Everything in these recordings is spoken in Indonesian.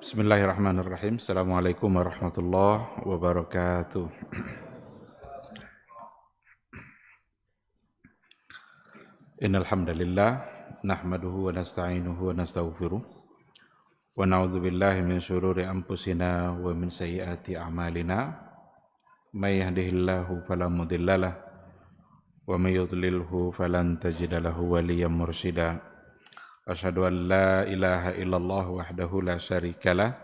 Bismillahirrahmanirrahim. Assalamualaikum warahmatullahi wabarakatuh. Innal hamdalillah nahmaduhu wa nasta'inuhu wa nastaghfiruh wa na'udzu billahi min syururi anfusina wa min sayyiati a'malina. May yahdihillahu fala mudhillalah wa may yudlilhu falan tajida lahu waliyyan mursyida. Asyhadu an la ilaha illallah wahdahu la syarikalah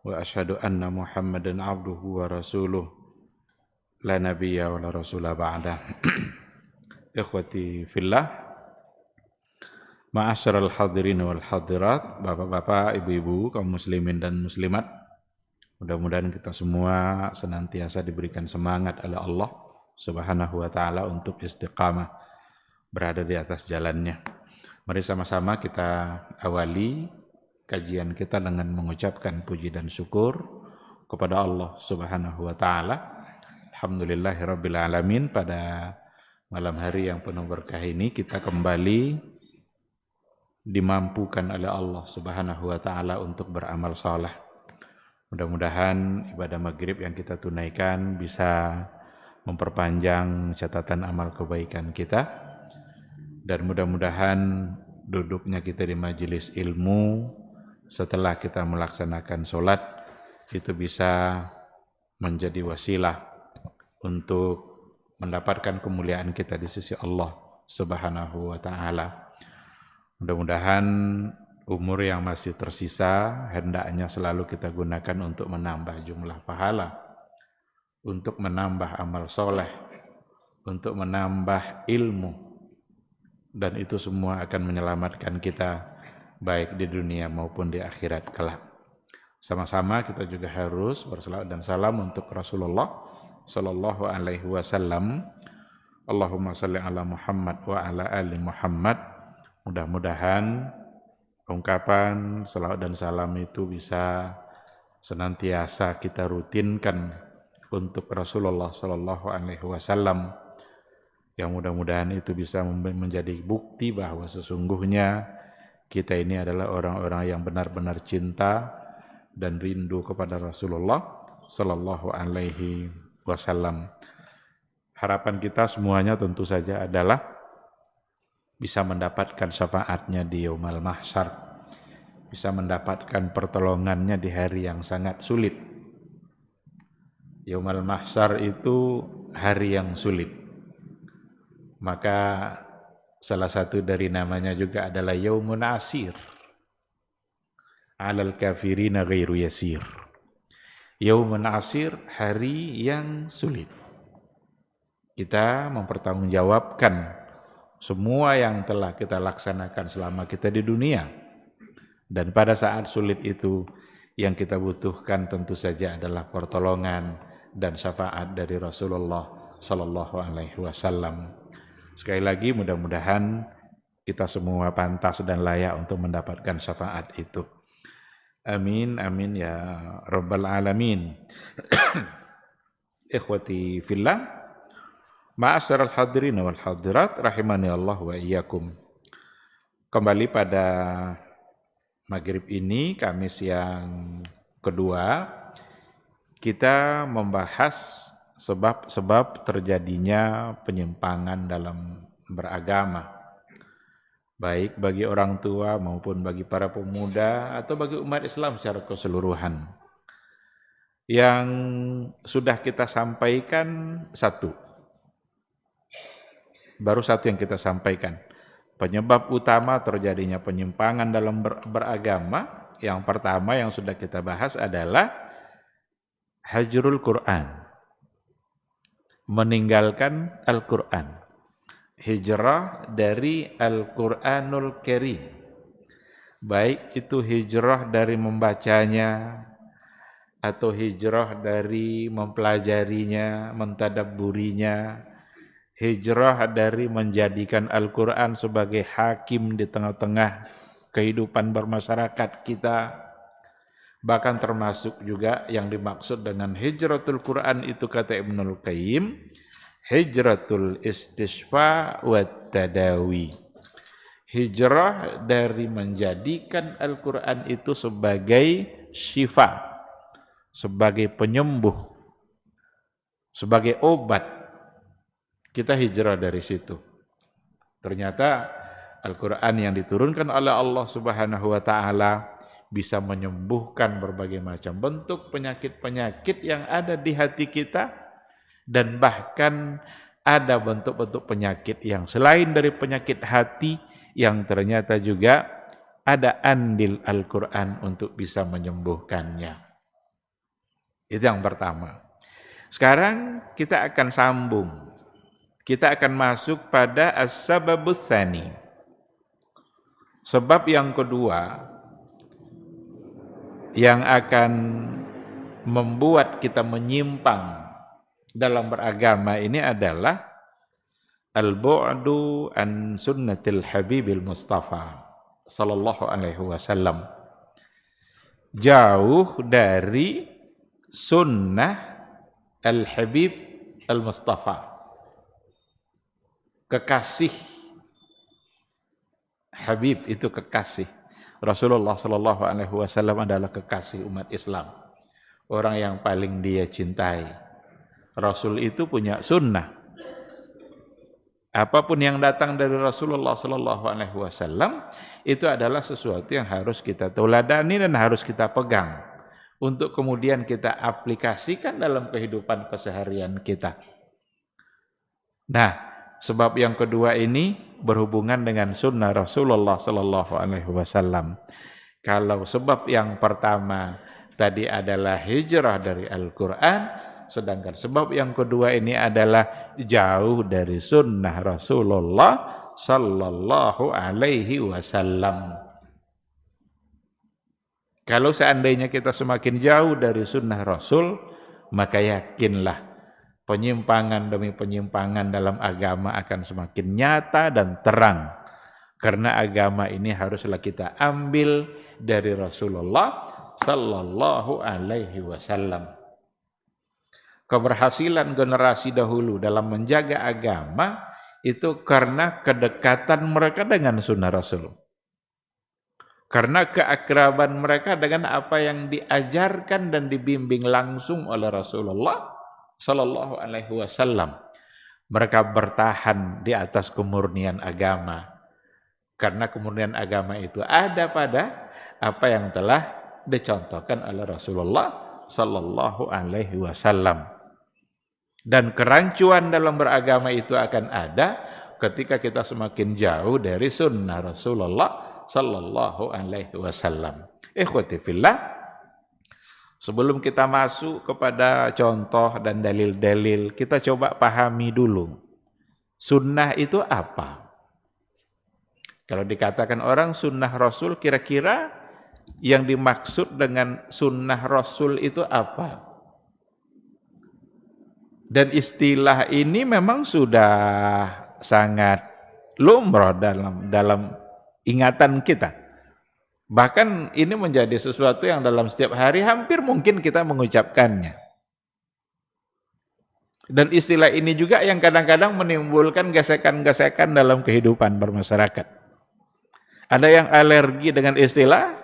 wa asyhadu anna Muhammadan abduhu wa rasuluh la nabiyya wa la rasula ba'da. Ikhwati fillah, ma'asyiral hadirin wal hadirat, bapak-bapak, ibu-ibu, kaum muslimin dan muslimat, mudah-mudahan kita semua senantiasa diberikan semangat oleh Allah Subhanahu wa taala untuk istiqamah berada di atas jalannya. Mari sama-sama kita awali kajian kita dengan mengucapkan puji dan syukur kepada Allah Subhanahu wa taala. Alhamdulillahirabbil alamin, pada malam hari yang penuh berkah ini kita kembali dimampukan oleh Allah Subhanahu wa taala untuk beramal saleh. Mudah-mudahan ibadah maghrib yang kita tunaikan bisa memperpanjang catatan amal kebaikan kita, dan mudah-mudahan duduknya kita di majelis ilmu setelah kita melaksanakan sholat itu bisa menjadi wasilah untuk mendapatkan kemuliaan kita di sisi Allah Subhanahu wa taala. Mudah-mudahan umur yang masih tersisa hendaknya selalu kita gunakan untuk menambah jumlah pahala, untuk menambah amal soleh, untuk menambah ilmu, dan itu semua akan menyelamatkan kita baik di dunia maupun di akhirat kelak. Sama-sama kita juga harus berselawat dan salam untuk Rasulullah sallallahu alaihi wasallam. Allahumma shalli ala Muhammad wa ala ali Muhammad. Mudah-mudahan ungkapan selawat dan salam itu bisa senantiasa kita rutinkan untuk Rasulullah sallallahu alaihi wasallam, yang mudah-mudahan itu bisa menjadi bukti bahwa sesungguhnya kita ini adalah orang-orang yang benar-benar cinta dan rindu kepada Rasulullah sallallahu alaihi wasallam. Harapan kita semuanya tentu saja adalah bisa mendapatkan syafaatnya di Yaumul Mahsyar, bisa mendapatkan pertolongannya di hari yang sangat sulit. Yaumul Mahsyar itu hari yang sulit, maka salah satu dari namanya juga adalah Yaumun Asir, alal kafirina ghairu yasir. Yaumun Asir, hari yang sulit. Kita mempertanggungjawabkan semua yang telah kita laksanakan selama kita di dunia, dan pada saat sulit itu yang kita butuhkan tentu saja adalah pertolongan dan syafaat dari Rasulullah sallallahu alaihi wasallam. Sekali lagi mudah-mudahan kita semua pantas dan layak untuk mendapatkan syafaat itu. Amin amin ya rabbal alamin. Ikhwati fillah, ma'asyiral hadirin wal hadirat, rahimani Allah wa iyyakum. Kembali pada maghrib ini, Kamis yang kedua, kita membahas sebab-sebab terjadinya penyimpangan dalam beragama, baik bagi orang tua maupun bagi para pemuda atau bagi umat Islam secara keseluruhan. Yang sudah kita sampaikan baru satu yang kita sampaikan. Penyebab utama terjadinya penyimpangan dalam beragama, yang pertama yang sudah kita bahas adalah hajrul Quran, meninggalkan Al-Quran, hijrah dari Al-Quranul Karim, baik itu hijrah dari membacanya atau hijrah dari mempelajarinya, mentadabburinya, hijrah dari menjadikan Al-Quran sebagai hakim di tengah-tengah kehidupan bermasyarakat kita. Bahkan termasuk juga yang dimaksud dengan hijratul Quran itu, kata Ibnul Qayyim, hijratul istisfa wa tadawi, Hijrah dari menjadikan Al-Quran itu sebagai syifa, sebagai penyembuh, sebagai obat. Kita hijrah dari situ. Ternyata Al-Quran yang diturunkan oleh Allah Subhanahu wa Ta'ala bisa menyembuhkan berbagai macam bentuk penyakit-penyakit yang ada di hati kita, dan bahkan ada bentuk-bentuk penyakit yang selain dari penyakit hati yang ternyata juga ada andil Al-Quran untuk bisa menyembuhkannya. Itu yang pertama. Sekarang kita akan sambung. Kita akan masuk pada as-sababus tsani. Sebab yang kedua yang akan membuat kita menyimpang dalam beragama ini adalah al-bu'du an sunnatil habibil mustafa sallallahu alaihi wasallam. Jauh dari sunnah al-habib al-mustafa, kekasih. Habib itu kekasih. Rasulullah sallallahu alaihi wasallam adalah kekasih umat Islam, orang yang paling dia cintai. Rasul itu punya sunnah. Apapun yang datang dari Rasulullah sallallahu alaihi wasallam itu adalah sesuatu yang harus kita tauladani dan harus kita pegang untuk kemudian kita aplikasikan dalam kehidupan keseharian kita. Nah, sebab yang kedua ini berhubungan dengan sunnah Rasulullah sallallahu alaihi wasallam. Kalau sebab yang pertama tadi adalah hijrah dari Al-Quran, sedangkan sebab yang kedua ini adalah jauh dari sunnah Rasulullah sallallahu alaihi wasallam. Kalau seandainya kita semakin jauh dari sunnah Rasul, maka yakinlah penyimpangan demi penyimpangan dalam agama akan semakin nyata dan terang. Karena agama ini haruslah kita ambil dari Rasulullah sallallahu alaihi wasallam. Keberhasilan generasi dahulu dalam menjaga agama itu karena kedekatan mereka dengan sunnah Rasul. Karena keakraban mereka dengan apa yang diajarkan dan dibimbing langsung oleh Rasulullah sallallahu alaihi wasallam. Mereka bertahan di atas kemurnian agama. Karena kemurnian agama itu ada pada apa yang telah dicontohkan oleh Rasulullah sallallahu alaihi wasallam. Dan kerancuan dalam beragama itu akan ada ketika kita semakin jauh dari sunnah Rasulullah sallallahu alaihi wasallam. Ikhwati fillah, sebelum kita masuk kepada contoh dan dalil-dalil, kita coba pahami dulu. Sunnah itu apa? Kalau dikatakan orang sunnah Rasul, kira-kira yang dimaksud dengan sunnah Rasul itu apa? Dan istilah ini memang sudah sangat lumrah dalam ingatan kita. Bahkan ini menjadi sesuatu yang dalam setiap hari hampir mungkin kita mengucapkannya. Dan istilah ini juga yang kadang-kadang menimbulkan gesekan-gesekan dalam kehidupan bermasyarakat. Ada yang alergi dengan istilah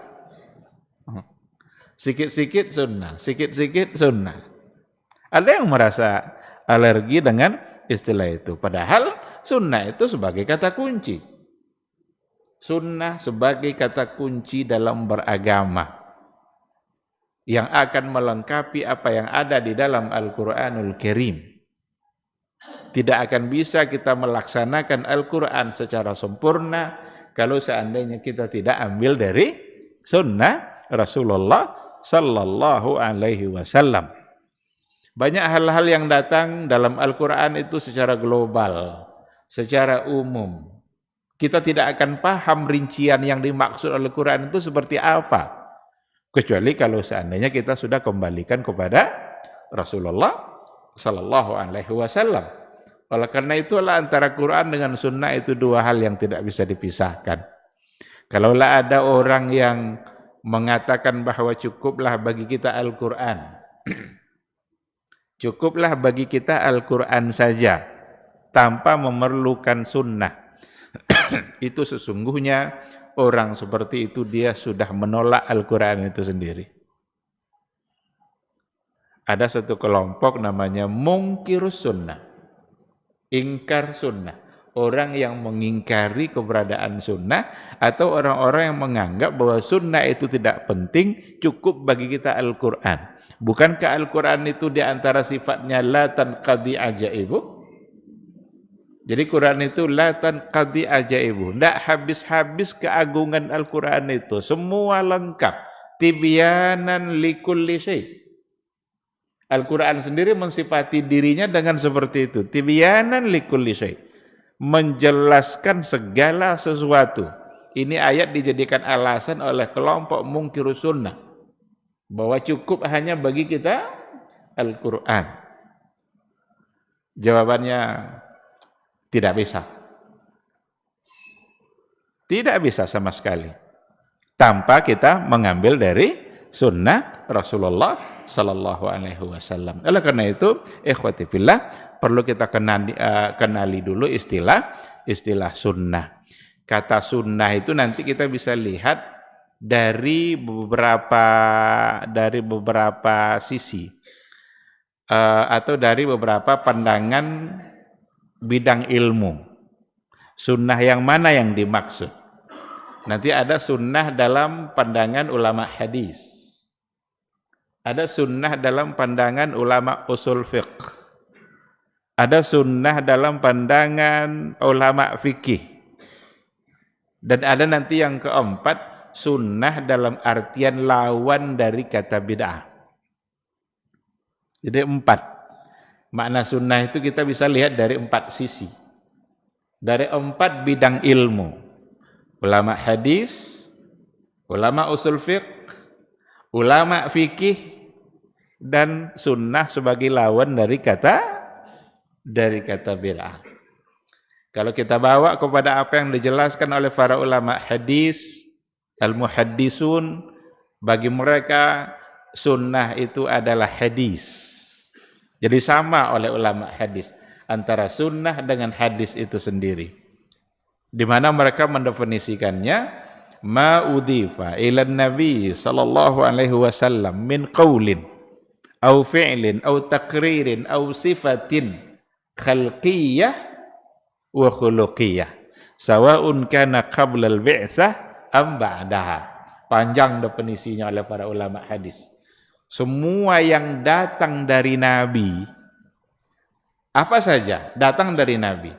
sikit-sikit sunnah, sikit-sikit sunnah. Ada yang merasa alergi dengan istilah itu. Padahal sunnah itu sebagai kata kunci. Sunnah sebagai kata kunci dalam beragama yang akan melengkapi apa yang ada di dalam Al-Quranul Karim. Tidak akan bisa kita melaksanakan Al-Quran secara sempurna kalau seandainya kita tidak ambil dari sunnah Rasulullah sallallahu alaihi wasallam. Banyak hal-hal yang datang dalam Al-Quran itu secara global, secara umum. Kita tidak akan paham rincian yang dimaksud oleh Al-Quran itu seperti apa. Kecuali kalau seandainya kita sudah kembalikan kepada Rasulullah sallallahu alaihi wasallam. Oleh karena itulah antara Quran dengan sunnah itu dua hal yang tidak bisa dipisahkan. Kalaulah ada orang yang mengatakan bahwa cukuplah bagi kita Al-Quran, cukuplah bagi kita Al-Quran saja tanpa memerlukan sunnah. itu sesungguhnya orang seperti itu dia sudah menolak Al-Quran itu sendiri. Ada satu kelompok namanya mungkirus sunnah, ingkar sunnah. Orang yang mengingkari keberadaan sunnah, atau orang-orang yang menganggap bahwa sunnah itu tidak penting, cukup bagi kita Al-Quran. Bukankah Al-Quran itu diantara sifatnya la tanqadi ajaibu? Jadi Quran itu la tanqadi ajaibu, tidak habis-habis keagungan Al-Quran itu, semua lengkap, tibyanan likulli syai'. Al-Quran sendiri mensifati dirinya dengan seperti itu, tibyanan likulli syai', menjelaskan segala sesuatu. Ini ayat dijadikan alasan oleh kelompok mungkirus sunnah bahwa cukup hanya bagi kita Al-Quran. Jawabannya tidak bisa. Tidak bisa sama sekali tanpa kita mengambil dari sunnah Rasulullah sallallahu alaihi wasallam. Oleh karena itu, ikhwati fillah, perlu kita kenali dulu istilah sunnah. Kata sunnah itu nanti kita bisa lihat dari beberapa sisi, atau dari beberapa pandangan bidang ilmu. Sunnah yang mana yang dimaksud? Nanti ada sunnah dalam pandangan ulama hadis, ada sunnah dalam pandangan ulama usul fiqh, ada sunnah dalam pandangan ulama fikih, dan ada nanti yang keempat, sunnah dalam artian lawan dari kata bid'ah. Jadi 4. Makna sunnah itu kita bisa lihat dari 4 sisi. Dari 4 bidang ilmu. Ulama hadis, ulama usul fiqh, ulama fikih, dan sunnah sebagai lawan dari kata bid'ah. Kalau kita bawa kepada apa yang dijelaskan oleh para ulama hadis, al-muhaddisun, bagi mereka sunnah itu adalah hadis. Jadi sama oleh ulama hadis antara sunnah dengan hadis itu sendiri, di mana mereka mendefinisikannya ma udhifa ila nabi sallallahu alaihi wasallam min qaulin au fi'lin au taqririn au sifatin khalqiyah wa khuluqiyah sawa'un kana qabla al-bi'tsah am ba'daha. Panjang definisinya oleh para ulama hadis. Semua yang datang dari Nabi, apa saja datang dari Nabi,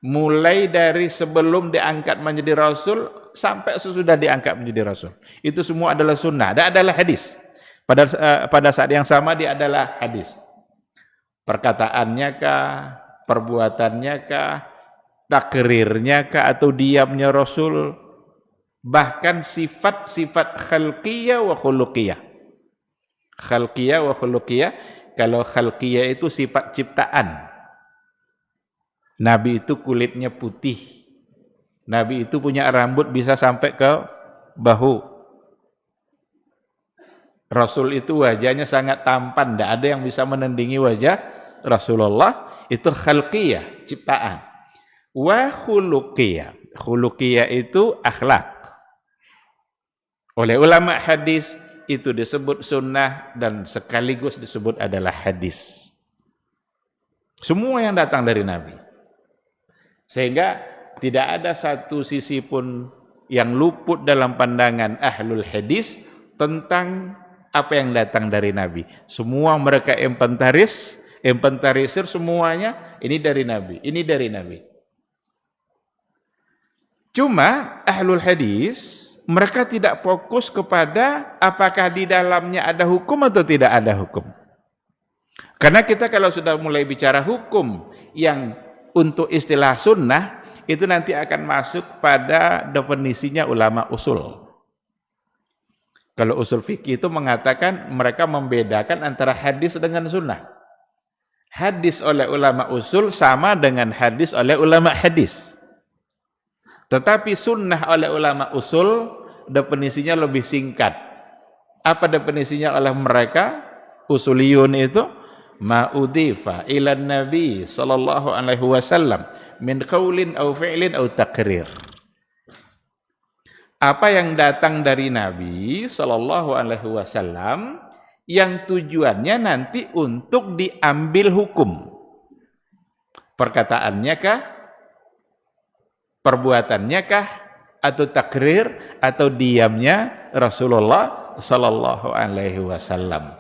mulai dari sebelum diangkat menjadi Rasul sampai sesudah diangkat menjadi Rasul, itu semua adalah sunnah dan adalah hadis. Pada saat yang sama dia adalah hadis. Perkataannya kah, perbuatannya kah, takrirnya kah, atau diamnya Rasul, bahkan sifat-sifat khalqiyah wa khuluqiyah. Khalqiyah wa khuluqiyah, kalau khalqiyah itu sifat ciptaan. Nabi itu kulitnya putih, Nabi itu punya rambut bisa sampai ke bahu, Rasul itu wajahnya sangat tampan, tidak ada yang bisa menandingi wajah Rasulullah. Itu khalqiyah, ciptaan. Wa khuluqiyah, khuluqiyah itu akhlak. Oleh ulama hadis itu disebut sunnah dan sekaligus disebut adalah hadis. Semua yang datang dari Nabi. Sehingga tidak ada satu sisi pun yang luput dalam pandangan ahlul hadis tentang apa yang datang dari Nabi. Semua mereka inventarisir semuanya, ini dari Nabi, ini dari Nabi. Cuma ahlul hadis mereka tidak fokus kepada apakah di dalamnya ada hukum atau tidak ada hukum. Karena kita kalau sudah mulai bicara hukum yang untuk istilah sunnah, itu nanti akan masuk pada definisinya ulama usul. Kalau usul fikih itu mengatakan mereka membedakan antara hadis dengan sunnah. Hadis oleh ulama usul sama dengan hadis oleh ulama hadis. Tetapi sunnah oleh ulama usul definisinya lebih singkat. Apa definisinya oleh mereka? Usuliyun itu ma udhifa ila nabi sallallahu alaihi wasallam min qaulin aw fi'lin aw taqrir. Apa yang datang dari Nabi sallallahu alaihi wasallam yang tujuannya nanti untuk diambil hukum. Perkataannya kah? Perbuatannya kah? Atau takrir atau diamnya Rasulullah sallallahu alaihi wasallam.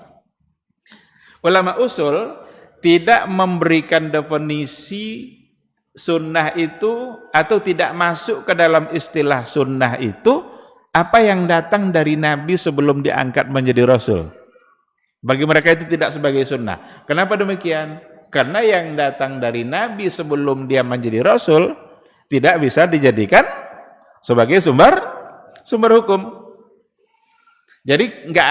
Ulama usul tidak memberikan definisi sunnah itu atau tidak masuk ke dalam istilah sunnah itu apa yang datang dari Nabi sebelum diangkat menjadi Rasul. Bagi mereka itu tidak sebagai sunnah. Kenapa demikian? Karena yang datang dari Nabi sebelum dia menjadi Rasul tidak bisa dijadikan sebagai sumber hukum. Jadi nggak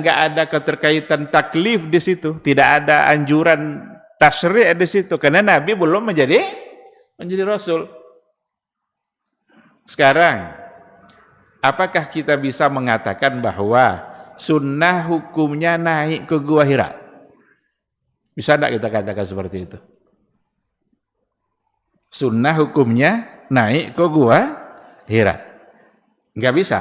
ada keterkaitan taklif di situ, tidak ada anjuran tasyri' di situ karena Nabi belum menjadi Rasul. Sekarang, apakah kita bisa mengatakan bahwa sunnah hukumnya naik ke Gua Hira? Bisa tidak kita katakan seperti itu? Sunnah hukumnya naik ke Gua Hira? Enggak bisa.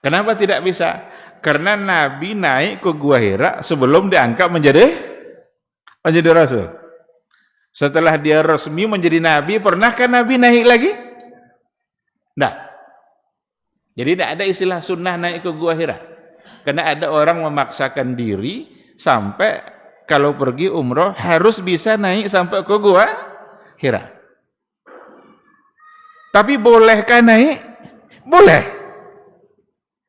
Kenapa tidak bisa? Karena Nabi naik ke Gua Hira sebelum diangkat menjadi Rasul. Setelah dia resmi menjadi Nabi, pernahkah Nabi naik lagi? Tidak. Jadi tidak ada istilah sunnah naik ke Gua Hira. Karena ada orang memaksakan diri sampai kalau pergi umroh harus bisa naik sampai ke Gua Hira. Tapi bolehkah naik? Boleh.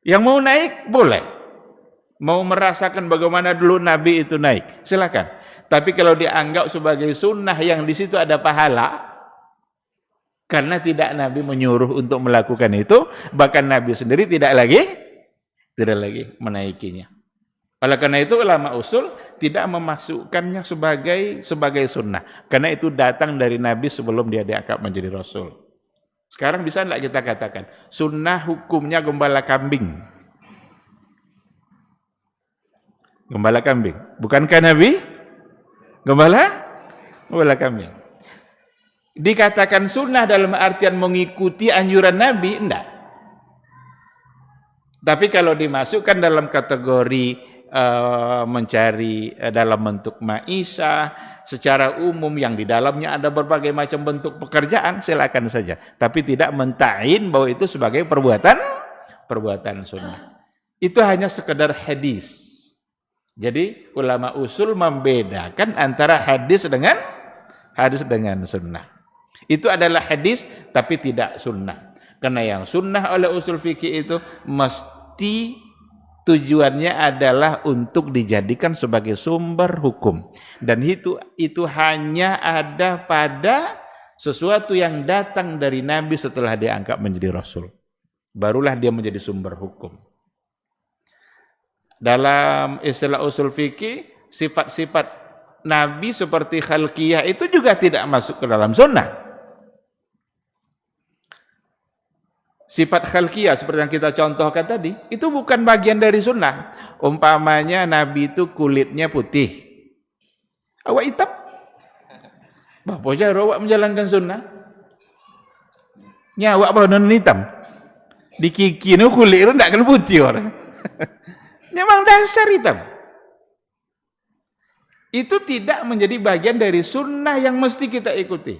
Yang mau naik, boleh. Mau merasakan bagaimana dulu Nabi itu naik, silakan. Tapi kalau dianggap sebagai sunnah yang di situ ada pahala, karena tidak Nabi menyuruh untuk melakukan itu, bahkan Nabi sendiri tidak lagi menaikinya. Oleh karena itu ulama usul tidak memasukkannya sebagai sunnah, karena itu datang dari Nabi sebelum dia diangkat menjadi Rasul. Sekarang bisa tidak kita katakan sunnah hukumnya gembala kambing? Gembala kambing. Bukankah Nabi gembala kambing? Dikatakan sunnah dalam artian mengikuti anjuran Nabi? Enggak. Tapi kalau dimasukkan dalam kategori mencari dalam bentuk maisha secara umum yang di dalamnya ada berbagai macam bentuk pekerjaan, silakan saja. Tapi tidak mentain bahwa itu sebagai perbuatan sunnah. Itu hanya sekedar hadis. Jadi ulama usul membedakan antara hadis dengan sunnah. Itu adalah hadis tapi tidak sunnah. Karena yang sunnah oleh usul fikih itu mesti tujuannya adalah untuk dijadikan sebagai sumber hukum. Dan itu hanya ada pada sesuatu yang datang dari Nabi setelah diangkat menjadi Rasul. Barulah dia menjadi sumber hukum. Dalam istilah usul fikih, sifat-sifat Nabi seperti khalqiyah itu juga tidak masuk ke dalam sunnah. Sifat khalqiyah seperti yang kita contohkan tadi, itu bukan bagian dari sunnah. Umpamanya Nabi itu kulitnya putih, awak hitam. Bapak cara awak menjalankan sunnah? Awak baru hitam. Di kiki itu kulit itu tidak kena putih orang. Memang dasar hitam. Itu tidak menjadi bagian dari sunnah yang mesti kita ikuti.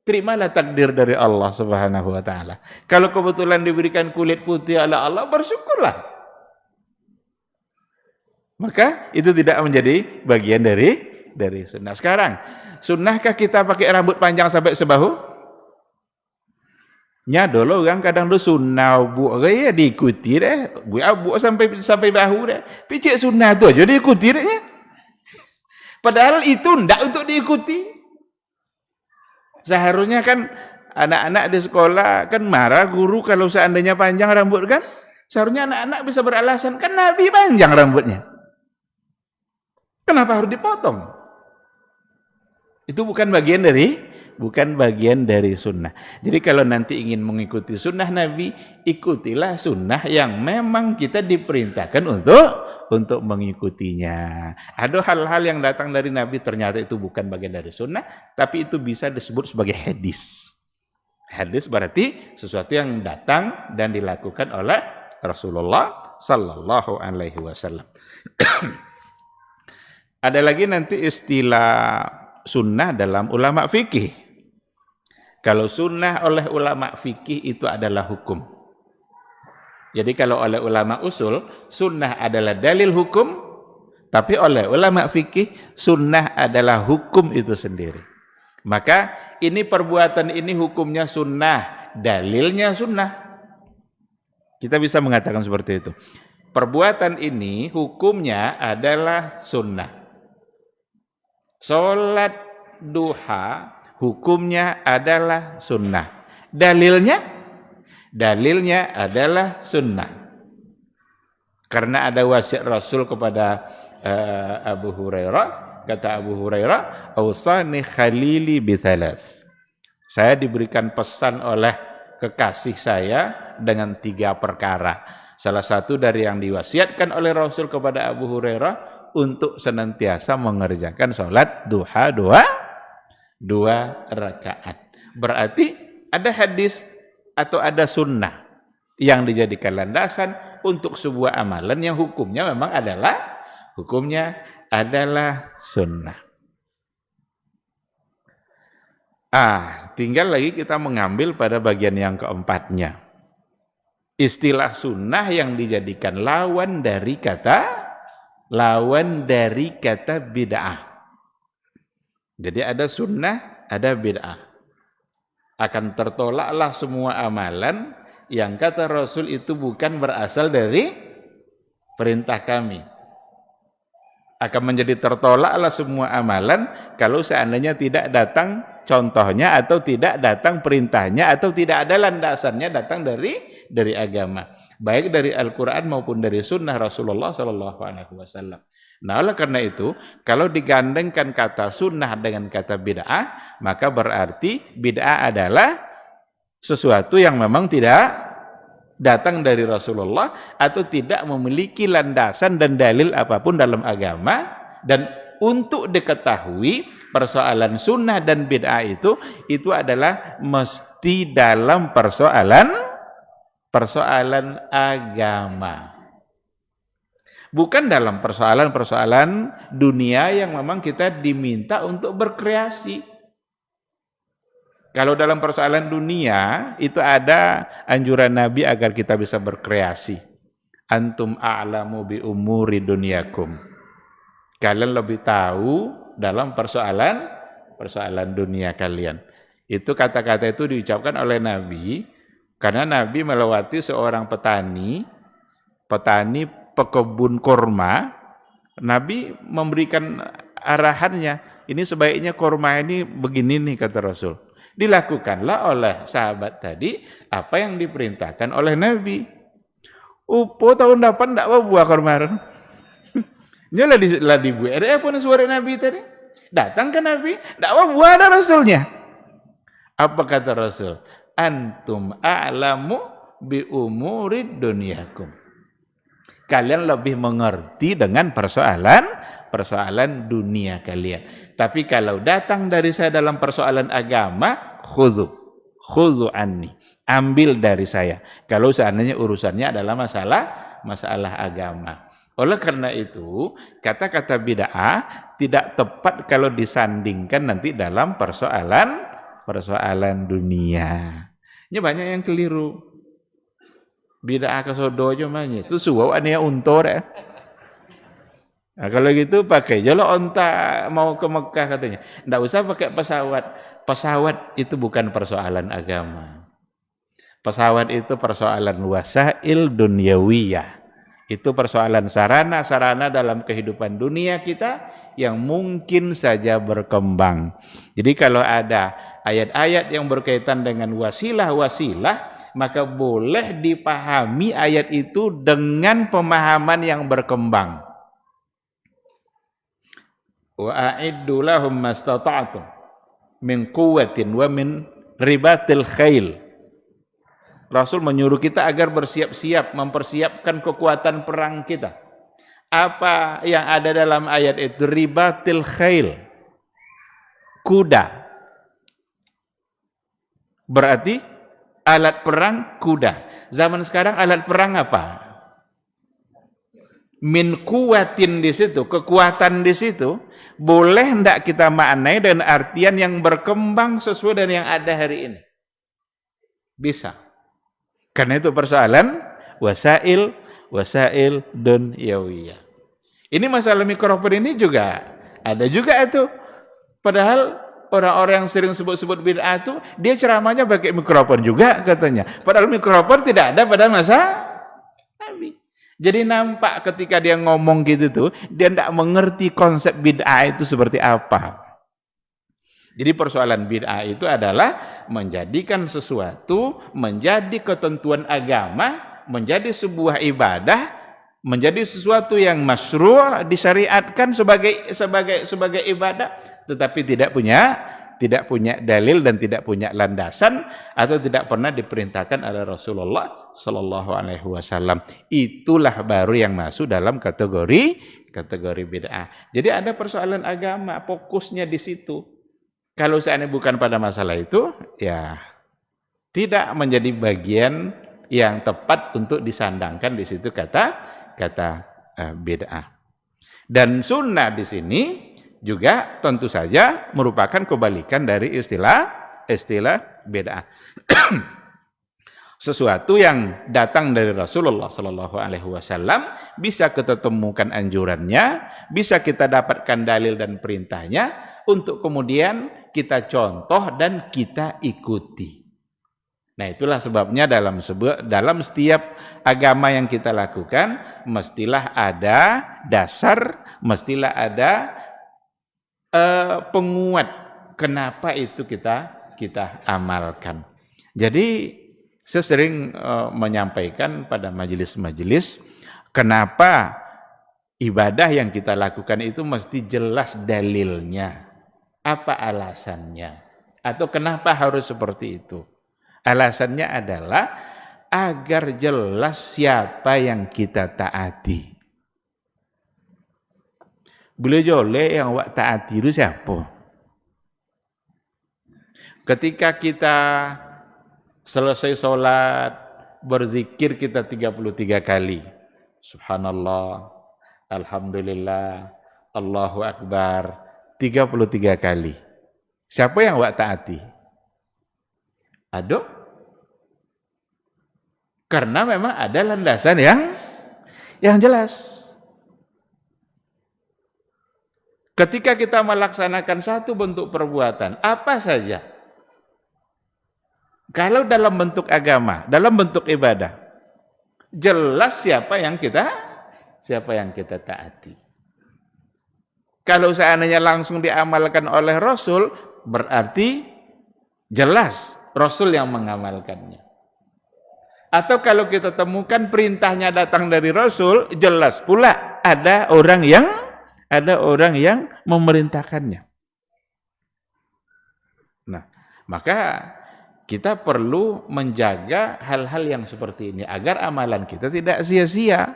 Terimalah takdir dari Allah Subhanahu wa taala. Kalau kebetulan diberikan kulit putih oleh Allah, bersyukurlah. Maka itu tidak menjadi bagian dari sunnah. Sekarang, sunnahkah kita pakai rambut panjang sampai sebahu? Nya dulu orang kadang tu sunnah buat gaya diikuti deh. Buat sampai bahu deh. Picik sunnah tu aja diikuti deh. Padahal itu tidak untuk diikuti. Seharusnya kan anak-anak di sekolah kan marah guru kalau seandainya panjang rambut kan. Seharusnya anak-anak bisa beralasan kan Nabi panjang rambutnya. Kenapa harus dipotong? Itu bukan bagian dari sunnah. Jadi kalau nanti ingin mengikuti sunnah Nabi, ikutilah sunnah yang memang kita diperintahkan untuk mengikutinya. Ada hal-hal yang datang dari Nabi ternyata itu bukan bagian dari sunnah, tapi itu bisa disebut sebagai hadis. Hadis berarti sesuatu yang datang dan dilakukan oleh Rasulullah sallallahu alaihi wasallam. Ada lagi nanti istilah sunnah dalam ulama fikih. Kalau sunnah oleh ulama fikih itu adalah hukum. Jadi kalau oleh ulama usul, sunnah adalah dalil hukum, tapi oleh ulama fikih, sunnah adalah hukum itu sendiri. Maka ini perbuatan ini hukumnya sunnah, dalilnya sunnah. Kita bisa mengatakan seperti itu. Perbuatan ini hukumnya adalah sunnah. Salat duha hukumnya adalah sunnah. Dalilnya adalah sunnah. Karena ada wasiat Rasul kepada Abu Hurairah, kata Abu Hurairah, "Ausani khalili bithalas." Saya diberikan pesan oleh kekasih saya dengan 3 perkara. Salah satu dari yang diwasiatkan oleh Rasul kepada Abu Hurairah untuk senantiasa mengerjakan sholat duha 2 rakaat. Berarti ada hadis atau ada sunnah yang dijadikan landasan untuk sebuah amalan yang hukumnya memang adalah sunnah. Tinggal lagi kita mengambil pada bagian yang keempatnya. Istilah sunnah yang dijadikan lawan dari kata bid'ah. Jadi ada sunnah, ada bid'ah. Akan tertolaklah semua amalan yang kata Rasul itu bukan berasal dari perintah kami. Akan menjadi tertolaklah semua amalan kalau seandainya tidak datang contohnya atau tidak datang perintahnya atau tidak ada landasannya datang dari agama. Baik dari Al-Quran maupun dari sunnah Rasulullah SAW. Nah, oleh karena itu, kalau digandengkan kata sunnah dengan kata bid'ah, maka berarti bid'ah adalah sesuatu yang memang tidak datang dari Rasulullah atau tidak memiliki landasan dan dalil apapun dalam agama. Dan untuk diketahui persoalan sunnah dan bid'ah itu adalah mesti dalam persoalan agama. Bukan dalam persoalan dunia yang memang kita diminta untuk berkreasi. Kalau dalam persoalan dunia, itu ada anjuran Nabi agar kita bisa berkreasi. Antum a'lamu bi umuri dunyakum. Kalian lebih tahu dalam persoalan dunia kalian. Itu kata-kata itu diucapkan oleh Nabi karena Nabi melewati seorang petani pekebun kurma. Nabi memberikan arahannya, ini sebaiknya kurma ini begini nih kata Rasul. Dilakukanlah oleh sahabat tadi apa yang diperintahkan oleh Nabi. Upo tahun depan tidak buah kurma. Ini lah dibuat. Ada apa suara Nabi tadi? Datang ke Nabi, tidak buah ada Rasulnya. Apa kata Rasul? Antum a'lamu bi umuri dunyakum. Kalian lebih mengerti dengan persoalan dunia kalian. Tapi kalau datang dari saya dalam persoalan agama, khudhu anni. Ambil dari saya. Kalau seandainya urusannya adalah masalah agama. Oleh karena itu, kata-kata bid'ah tidak tepat kalau disandingkan nanti dalam persoalan dunia. Ini banyak yang keliru. Bid'ah kesodojo banyak. Itu suwa ania untor ya. Nah, kalau gitu pakai jalo onta mau ke Mekah katanya. Nggak usah pakai pesawat. Pesawat itu bukan persoalan agama. Pesawat itu persoalan wasail dunyawiyah. Itu persoalan sarana dalam kehidupan dunia kita yang mungkin saja berkembang. Jadi kalau ada ayat-ayat yang berkaitan dengan wasilah-wasilah, maka boleh dipahami ayat itu dengan pemahaman yang berkembang. Wa a'iddu lahum mastata'tum min quwwatin wa min ribatil khail. Rasul menyuruh kita agar bersiap-siap, mempersiapkan kekuatan perang kita. Apa yang ada dalam ayat itu? Ribatil khail, kuda. Berarti alat perang kuda. Zaman sekarang alat perang apa? Min kuwatin di situ, kekuatan di situ. Boleh hendak kita maknai dengan artian yang berkembang sesuai dengan yang ada hari ini? Bisa. Karena itu persoalan wasail dunyawiyah. Ini masalah mikrofon ini juga ada juga itu. Padahal orang-orang yang sering sebut-sebut bid'ah itu, dia ceramahnya pakai mikrofon juga katanya. Padahal mikrofon tidak ada pada masa Nabi. Jadi nampak ketika dia ngomong gitu tuh, dia tidak mengerti konsep bid'ah itu seperti apa. Jadi persoalan bid'ah itu adalah menjadikan sesuatu menjadi ketentuan agama, menjadi sebuah ibadah, menjadi sesuatu yang masyru' disyariatkan sebagai ibadah, tetapi tidak punya dalil dan tidak punya landasan atau tidak pernah diperintahkan oleh Rasulullah Sallallahu Alaihi Wasallam. Itulah baru yang masuk dalam kategori bid'ah. Jadi ada persoalan agama, fokusnya di situ. Kalau seandainya bukan pada masalah itu, ya tidak menjadi bagian yang tepat untuk disandangkan di situ kata bid'ah. Dan sunnah di sini juga tentu saja merupakan kebalikan dari istilah bid'ah. Sesuatu yang datang dari Rasulullah Sallallahu Alaihi Wasallam bisa kita temukan anjurannya, bisa kita dapatkan dalil dan perintahnya, untuk kemudian kita contoh dan kita ikuti. Nah, itulah sebabnya dalam setiap agama yang kita lakukan mestilah ada dasar, mestilah ada penguat kenapa itu kita amalkan. Jadi saya sering menyampaikan pada majelis-majelis, kenapa ibadah yang kita lakukan itu mesti jelas dalilnya, apa alasannya, atau kenapa harus seperti itu. Alasannya adalah agar jelas siapa yang kita taati. Boleh jolek yang wak taati itu siapa? Ketika kita selesai sholat, berzikir kita 33 kali. Subhanallah, Alhamdulillah, Allahu Akbar, 33 kali. Siapa yang wak taati? Aduh. Karena memang ada landasan yang jelas. Ketika kita melaksanakan satu bentuk perbuatan, apa saja, kalau dalam bentuk agama, dalam bentuk ibadah, jelas siapa yang kita taati. Kalau seandainya langsung diamalkan oleh Rasul, berarti jelas Rasul yang mengamalkannya. Atau kalau kita temukan perintahnya datang dari Rasul, jelas pula ada orang yang memerintahkannya. Nah, maka kita perlu menjaga hal-hal yang seperti ini agar amalan kita tidak sia-sia.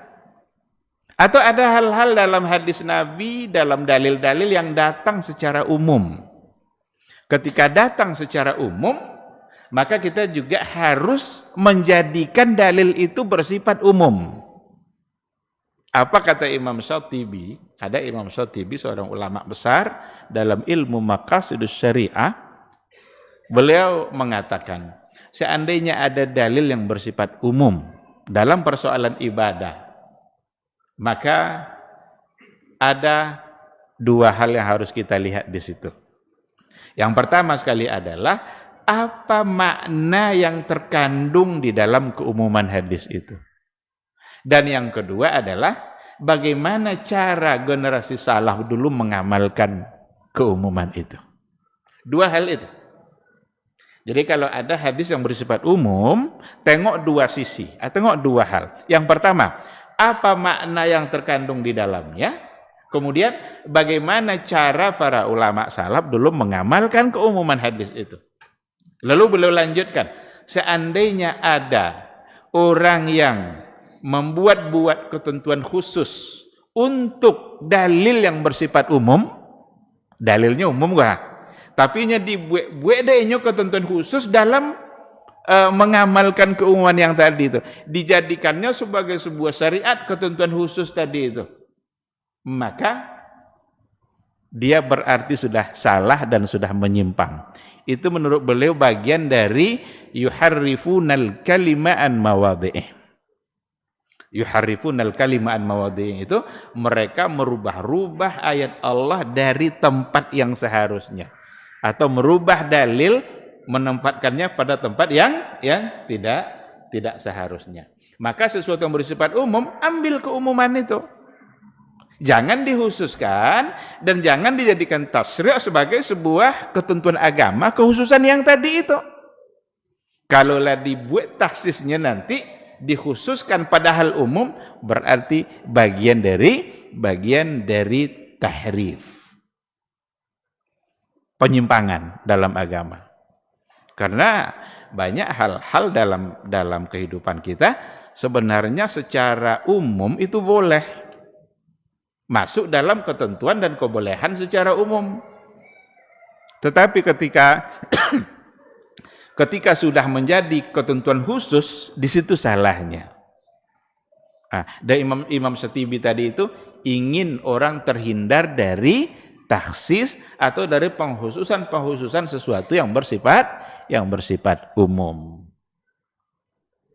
Atau ada hal-hal dalam hadis Nabi, dalam dalil-dalil yang datang secara umum. Ketika datang secara umum, maka kita juga harus menjadikan dalil itu bersifat umum. Apa kata Imam Syatibi? Ada Imam Syatibi, seorang ulama besar dalam ilmu maqasidus syariah. Beliau mengatakan, seandainya ada dalil yang bersifat umum dalam persoalan ibadah, maka ada dua hal yang harus kita lihat di situ. Yang pertama sekali adalah apa makna yang terkandung di dalam keumuman hadis itu. Dan yang kedua adalah bagaimana cara generasi salaf dulu mengamalkan keumuman itu. Dua hal itu. Jadi kalau ada hadis yang bersifat umum, tengok dua sisi, tengok dua hal. Yang pertama, apa makna yang terkandung di dalamnya? Kemudian bagaimana cara para ulama salaf dulu mengamalkan keumuman hadis itu. Lalu beliau lanjutkan, seandainya ada orang yang membuat ketentuan khusus untuk dalil yang bersifat umum, dalilnya umum gak? Tapi nya dibuat dehnya ketentuan khusus dalam mengamalkan keumuman yang tadi itu. Dijadikannya sebagai sebuah syariat ketentuan khusus tadi itu. Maka dia berarti sudah salah dan sudah menyimpang. Itu menurut beliau bagian dari yuharrifunal kalima an mawadhi'ih. Yuharrifunal kalima an mawadhi'ih itu mereka merubah-rubah ayat Allah dari tempat yang seharusnya, atau merubah dalil menempatkannya pada tempat yang tidak seharusnya. Maka sesuatu yang bersifat umum, ambil keumuman itu. Jangan dikhususkan dan jangan dijadikan tasri' sebagai sebuah ketentuan agama kekhususan yang tadi itu. Kalaulah dibuat taksisnya nanti dikhususkan pada hal umum, berarti bagian dari tahrif, penyimpangan dalam agama. Karena banyak hal-hal dalam kehidupan kita sebenarnya secara umum itu boleh masuk dalam ketentuan dan kebolehan secara umum. Tetapi ketika sudah menjadi ketentuan khusus, di situ salahnya. Dan Imam Syatibi tadi itu ingin orang terhindar dari taksis atau dari penghususan sesuatu yang bersifat umum.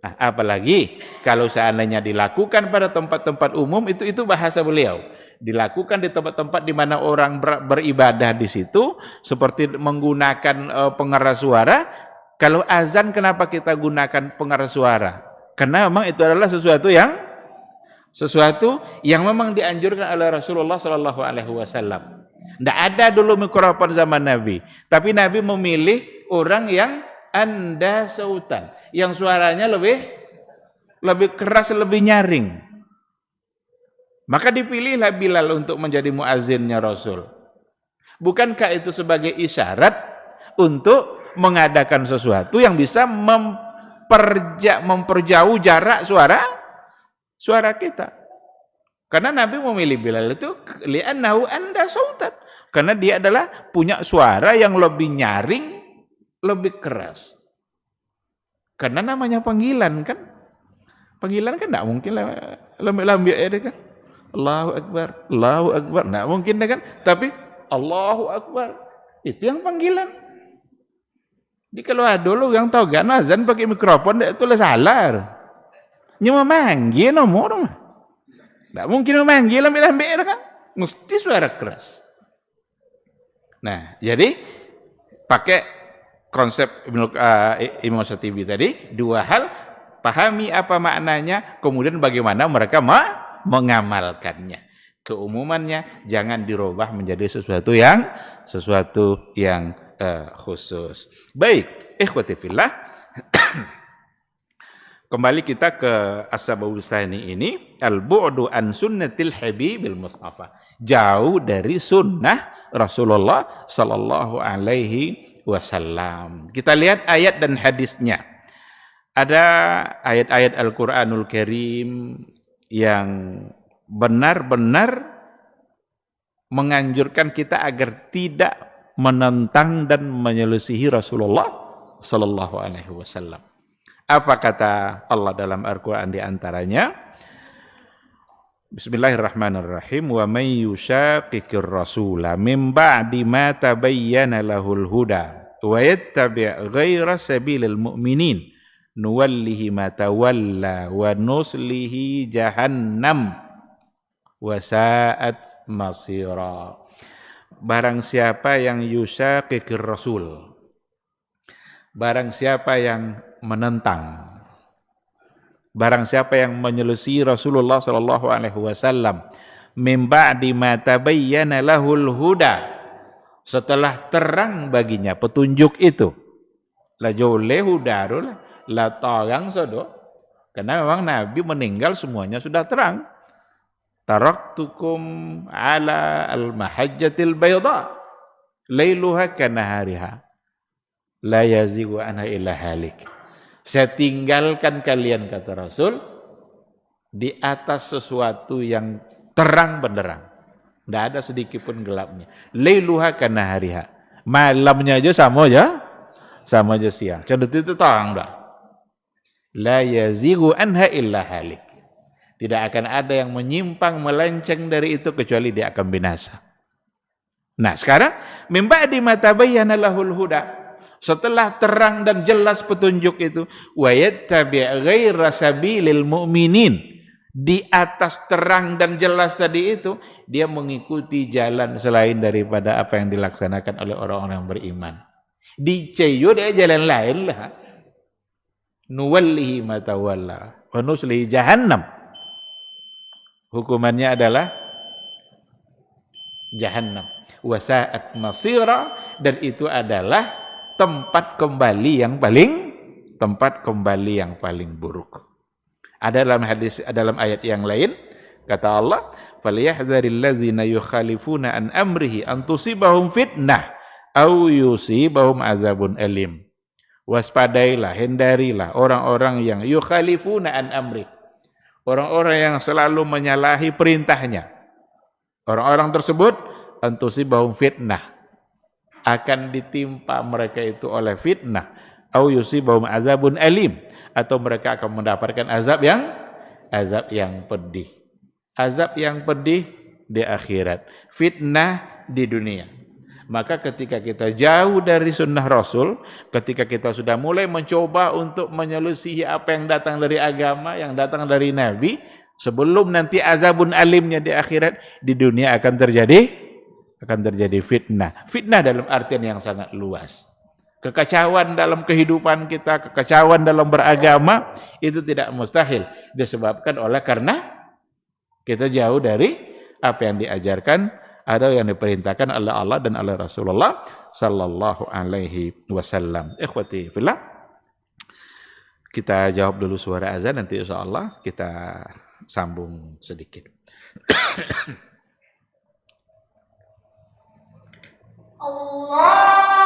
Apalagi kalau seandainya dilakukan pada tempat-tempat umum, itu bahasa beliau. Dilakukan di tempat-tempat di mana orang beribadah di situ, seperti menggunakan pengeras suara. Kalau azan, kenapa kita gunakan pengeras suara? Karena memang itu adalah sesuatu yang memang dianjurkan oleh Rasulullah Sallallahu Alaihi Wasallam. Tidak ada dulu mikrofon zaman Nabi, tapi Nabi memilih orang yang anda sautan, yang suaranya lebih keras, lebih nyaring. Maka dipilihlah Bilal untuk menjadi muazzinnya Rasul. Bukankah itu sebagai isyarat untuk mengadakan sesuatu yang bisa memperjauh jarak suara kita? Karena Nabi memilih Bilal itu li'annahu anda sautan, karena dia adalah punya suara yang lebih nyaring, lebih keras. Karena namanya panggilan kan. Panggilan kan tidak mungkin lambi ada kan. Allahu Akbar, Allahu Akbar. Tidak mungkin kan. Tapi Allahu Akbar, itu yang panggilan. Jadi kalau ada lo yang tahu gak azan pakai mikrofon, itu salah. Nyawa manggil nomor mah. Tidak mungkin memanggil lambi-lambi kan. Mesti suara keras. Nah, jadi pakai konsep Imam Syatibi tadi, dua hal, pahami apa maknanya, kemudian bagaimana mereka mengamalkannya. Keumumannya jangan dirubah menjadi sesuatu yang khusus. Baik, ikhwati fillah. Kembali kita ke As-Sababul Tsani ini, al-bu'du an sunnatil habibil mustafa. Jauh dari sunnah Rasulullah sallallahu alaihi wasallam. Kita lihat ayat dan hadisnya. Ada ayat-ayat Al-Qur'anul Karim yang benar-benar menganjurkan kita agar tidak menentang dan menyelisihi Rasulullah sallallahu alaihi wasallam. Apa kata Allah dalam Al-Quran di antaranya? Bismillahirrahmanirrahim. Wa may yushaqiqir rasula min ba'di ma tabayyana lahul huda wa yattabi' ghaira sabilil mu'minin nuwallihi ma tawalla wa nuslihi jahannam wa sa'at masira. Barang siapa yang yushaqiqir rasul, barang siapa yang menentang, barang siapa yang menyelisih Rasulullah sallallahu alaihi wasallam, min ba'di ma tabayyana lahul huda, setelah terang baginya petunjuk itu, la jole hudarul la tagang sodo, karena memang Nabi meninggal semuanya sudah terang. Taraktukum ala al-mahajjatil bayda lailuha kanahariha la yazighu anha illa halik. Saya tinggalkan kalian, kata Rasul, di atas sesuatu yang terang benderang. Tidak ada sedikit pun gelapnya. Lailuha kanahariha. Malamnya aja sama aja siang. Cendet itu terang dah. La yazighu anha illa halik. Tidak akan ada yang menyimpang melenceng dari itu kecuali dia akan binasa. Nah, sekarang min ba'di ma tabayyana lahul huda. Setelah terang dan jelas petunjuk itu, wa yattabi' ghaira sabilil mu'minin. Di atas terang dan jelas tadi itu, dia mengikuti jalan selain daripada apa yang dilaksanakan oleh orang-orang yang beriman. Diceyo dia jalan lain lah. Nuwallihi ma tawalla wa nuslihi jahannam. Hukumannya adalah jahannam. Wa sa'at masira, dan itu adalah tempat kembali yang paling buruk. Ada dalam hadis, dalam ayat yang lain kata Allah, falyahdharil ladzina yukhalifuna an amrihi an tusibahum fitnah aw yusibahum adzabun alim. Waspadailah, hindarilah orang-orang yang yukhalifuna an amri. Orang-orang yang selalu menyalahi perintahnya. Orang-orang tersebut an tusibahum fitnah, akan ditimpa mereka itu oleh fitnah, aw yusibahum adzabun alim, atau mereka akan mendapatkan azab yang pedih. Azab yang pedih di akhirat, fitnah di dunia. Maka ketika kita jauh dari sunnah Rasul, ketika kita sudah mulai mencoba untuk menyelisihi apa yang datang dari agama, yang datang dari Nabi, sebelum nanti azabun alimnya di akhirat, di dunia akan terjadi fitnah. Fitnah dalam artian yang sangat luas. Kekacauan dalam kehidupan kita, kekacauan dalam beragama, itu tidak mustahil disebabkan karena kita jauh dari apa yang diajarkan atau yang diperintahkan oleh Allah dan oleh Rasulullah sallallahu alaihi wasallam. Ikhwati fillah, kita jawab dulu suara azan, nanti insyaallah kita sambung sedikit. Allah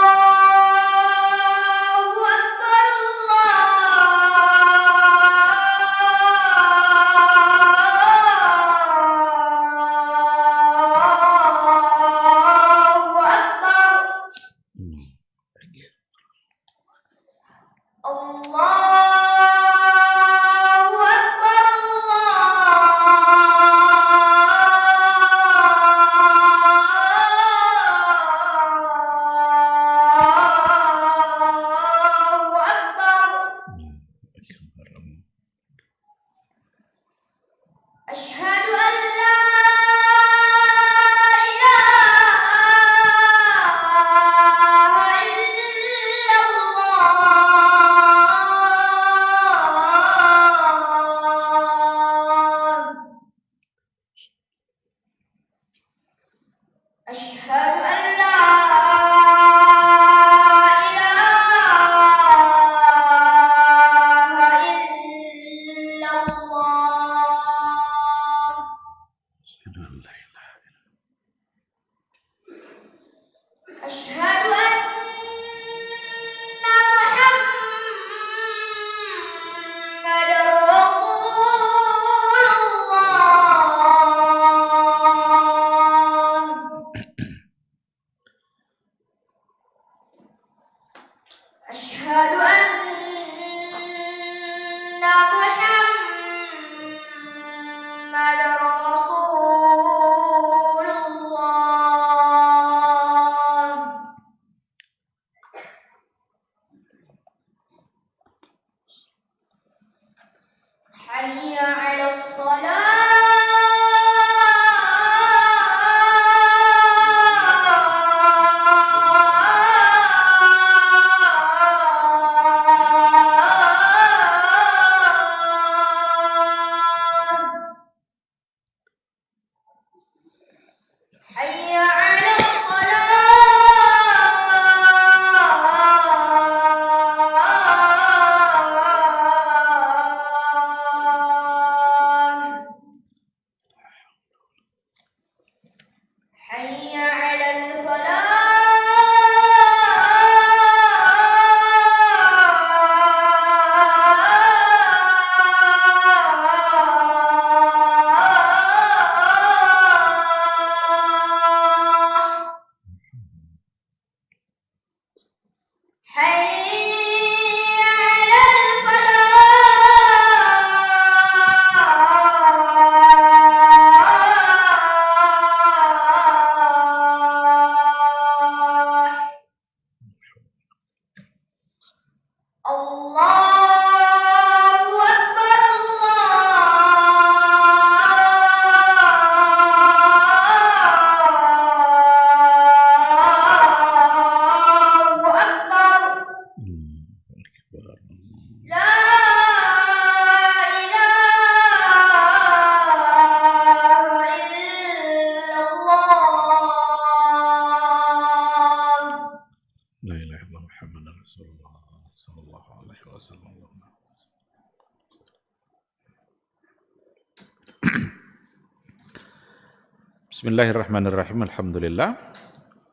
Bismillahirrahmanirrahim. Alhamdulillah.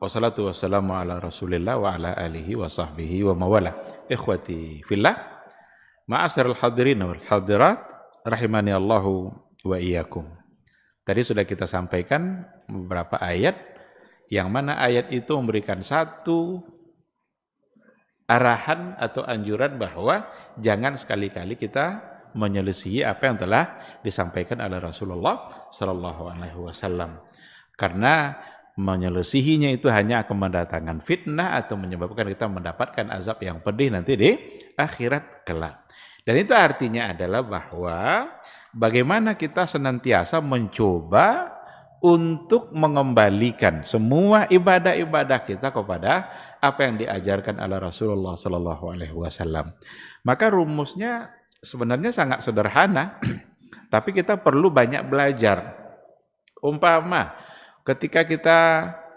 Wassalatu wassalamu ala Rasulillah wa ala alihi wa sahbihi wa mawala. Ikhwati fillah, ma'asyiral hadirin wal hadirat, rahimani Allahu wa iyyakum. Tadi sudah kita sampaikan beberapa ayat, yang mana ayat itu memberikan satu arahan atau anjuran bahwa jangan sekali-kali kita menyelisihi apa yang telah disampaikan oleh Rasulullah sallallahu alaihi wasallam. Karena menyelisihinya itu hanya akan mendatangkan fitnah atau menyebabkan kita mendapatkan azab yang pedih nanti di akhirat kelak. Dan itu artinya adalah bahwa bagaimana kita senantiasa mencoba untuk mengembalikan semua ibadah-ibadah kita kepada apa yang diajarkan oleh Rasulullah sallallahu alaihi wasallam. Maka rumusnya sebenarnya sangat sederhana, tapi kita perlu banyak belajar. Umpama, ketika kita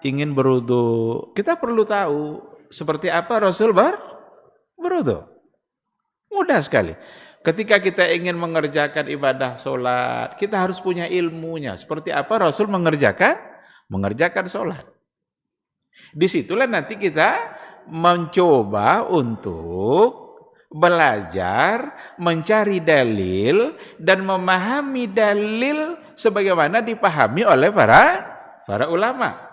ingin berwudu, kita perlu tahu seperti apa Rasul berwudu. Mudah sekali. Ketika kita ingin mengerjakan ibadah sholat, kita harus punya ilmunya. Seperti apa Rasul mengerjakan sholat. Disitulah nanti kita mencoba untuk belajar, mencari dalil, dan memahami dalil sebagaimana dipahami oleh para ulama.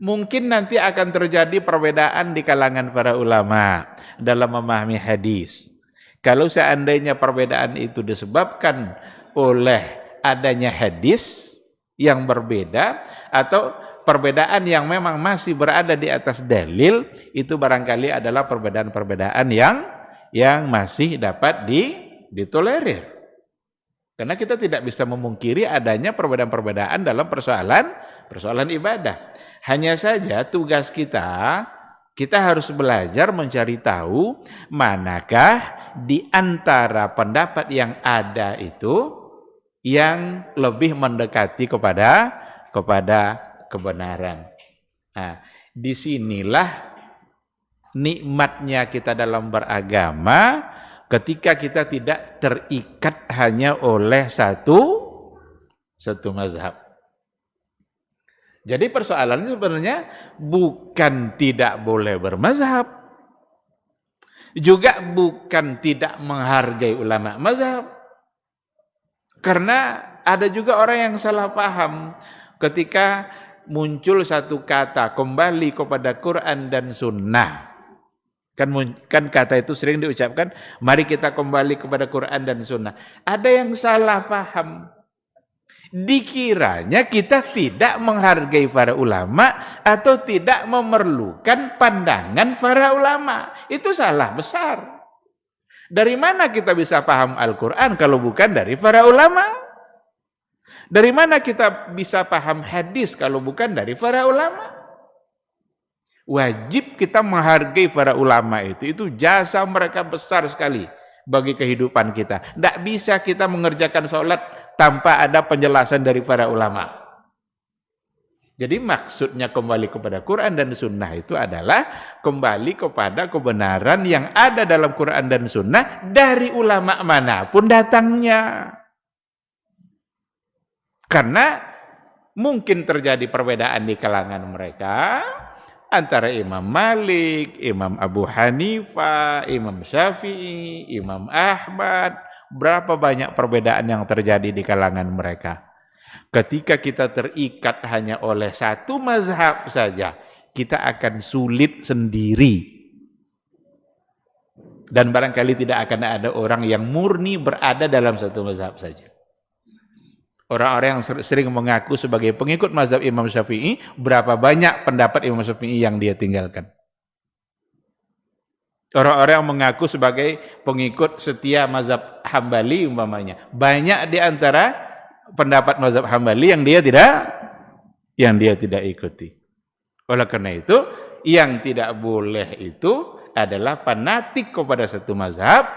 Mungkin nanti akan terjadi perbedaan di kalangan para ulama dalam memahami hadis. Kalau seandainya perbedaan itu disebabkan oleh adanya hadis yang berbeda atau perbedaan yang memang masih berada di atas dalil, itu barangkali adalah perbedaan-perbedaan yang masih dapat ditolerir. Karena kita tidak bisa memungkiri adanya perbedaan-perbedaan dalam persoalan ibadah. Hanya saja tugas kita harus belajar mencari tahu manakah di antara pendapat yang ada itu yang lebih mendekati kepada kebenaran. Nah, disinilah nikmatnya kita dalam beragama ketika kita tidak terikat hanya oleh satu mazhab. Jadi persoalannya sebenarnya bukan tidak boleh bermazhab, juga bukan tidak menghargai ulama mazhab. Karena ada juga orang yang salah paham ketika muncul satu kata kembali kepada Quran dan Sunnah. Kan kata itu sering diucapkan, mari kita kembali kepada Quran dan Sunnah. Ada yang salah paham. Dikiranya kita tidak menghargai para ulama atau tidak memerlukan pandangan para ulama. Itu salah besar. Dari mana kita bisa paham Al-Quran kalau bukan dari para ulama? Dari mana kita bisa paham hadis kalau bukan dari para ulama? Wajib kita menghargai para ulama itu jasa mereka besar sekali bagi kehidupan kita. Tidak bisa kita mengerjakan sholat tanpa ada penjelasan dari para ulama. Jadi maksudnya kembali kepada Quran dan Sunnah itu adalah kembali kepada kebenaran yang ada dalam Quran dan Sunnah dari ulama manapun datangnya. Karena mungkin terjadi perbedaan di kalangan mereka antara Imam Malik, Imam Abu Hanifah, Imam Syafi'i, Imam Ahmad. Berapa banyak perbedaan yang terjadi di kalangan mereka. Ketika kita terikat hanya oleh satu mazhab saja, kita akan sulit sendiri. Dan barangkali tidak akan ada orang yang murni berada dalam satu mazhab saja. Orang-orang yang sering mengaku sebagai pengikut mazhab Imam Syafi'i, berapa banyak pendapat Imam Syafi'i yang dia tinggalkan? Orang-orang yang mengaku sebagai pengikut setia mazhab Hambali umpamanya, banyak di antara pendapat mazhab Hambali yang dia tidak ikuti. Oleh karena itu, yang tidak boleh itu adalah fanatik kepada satu mazhab,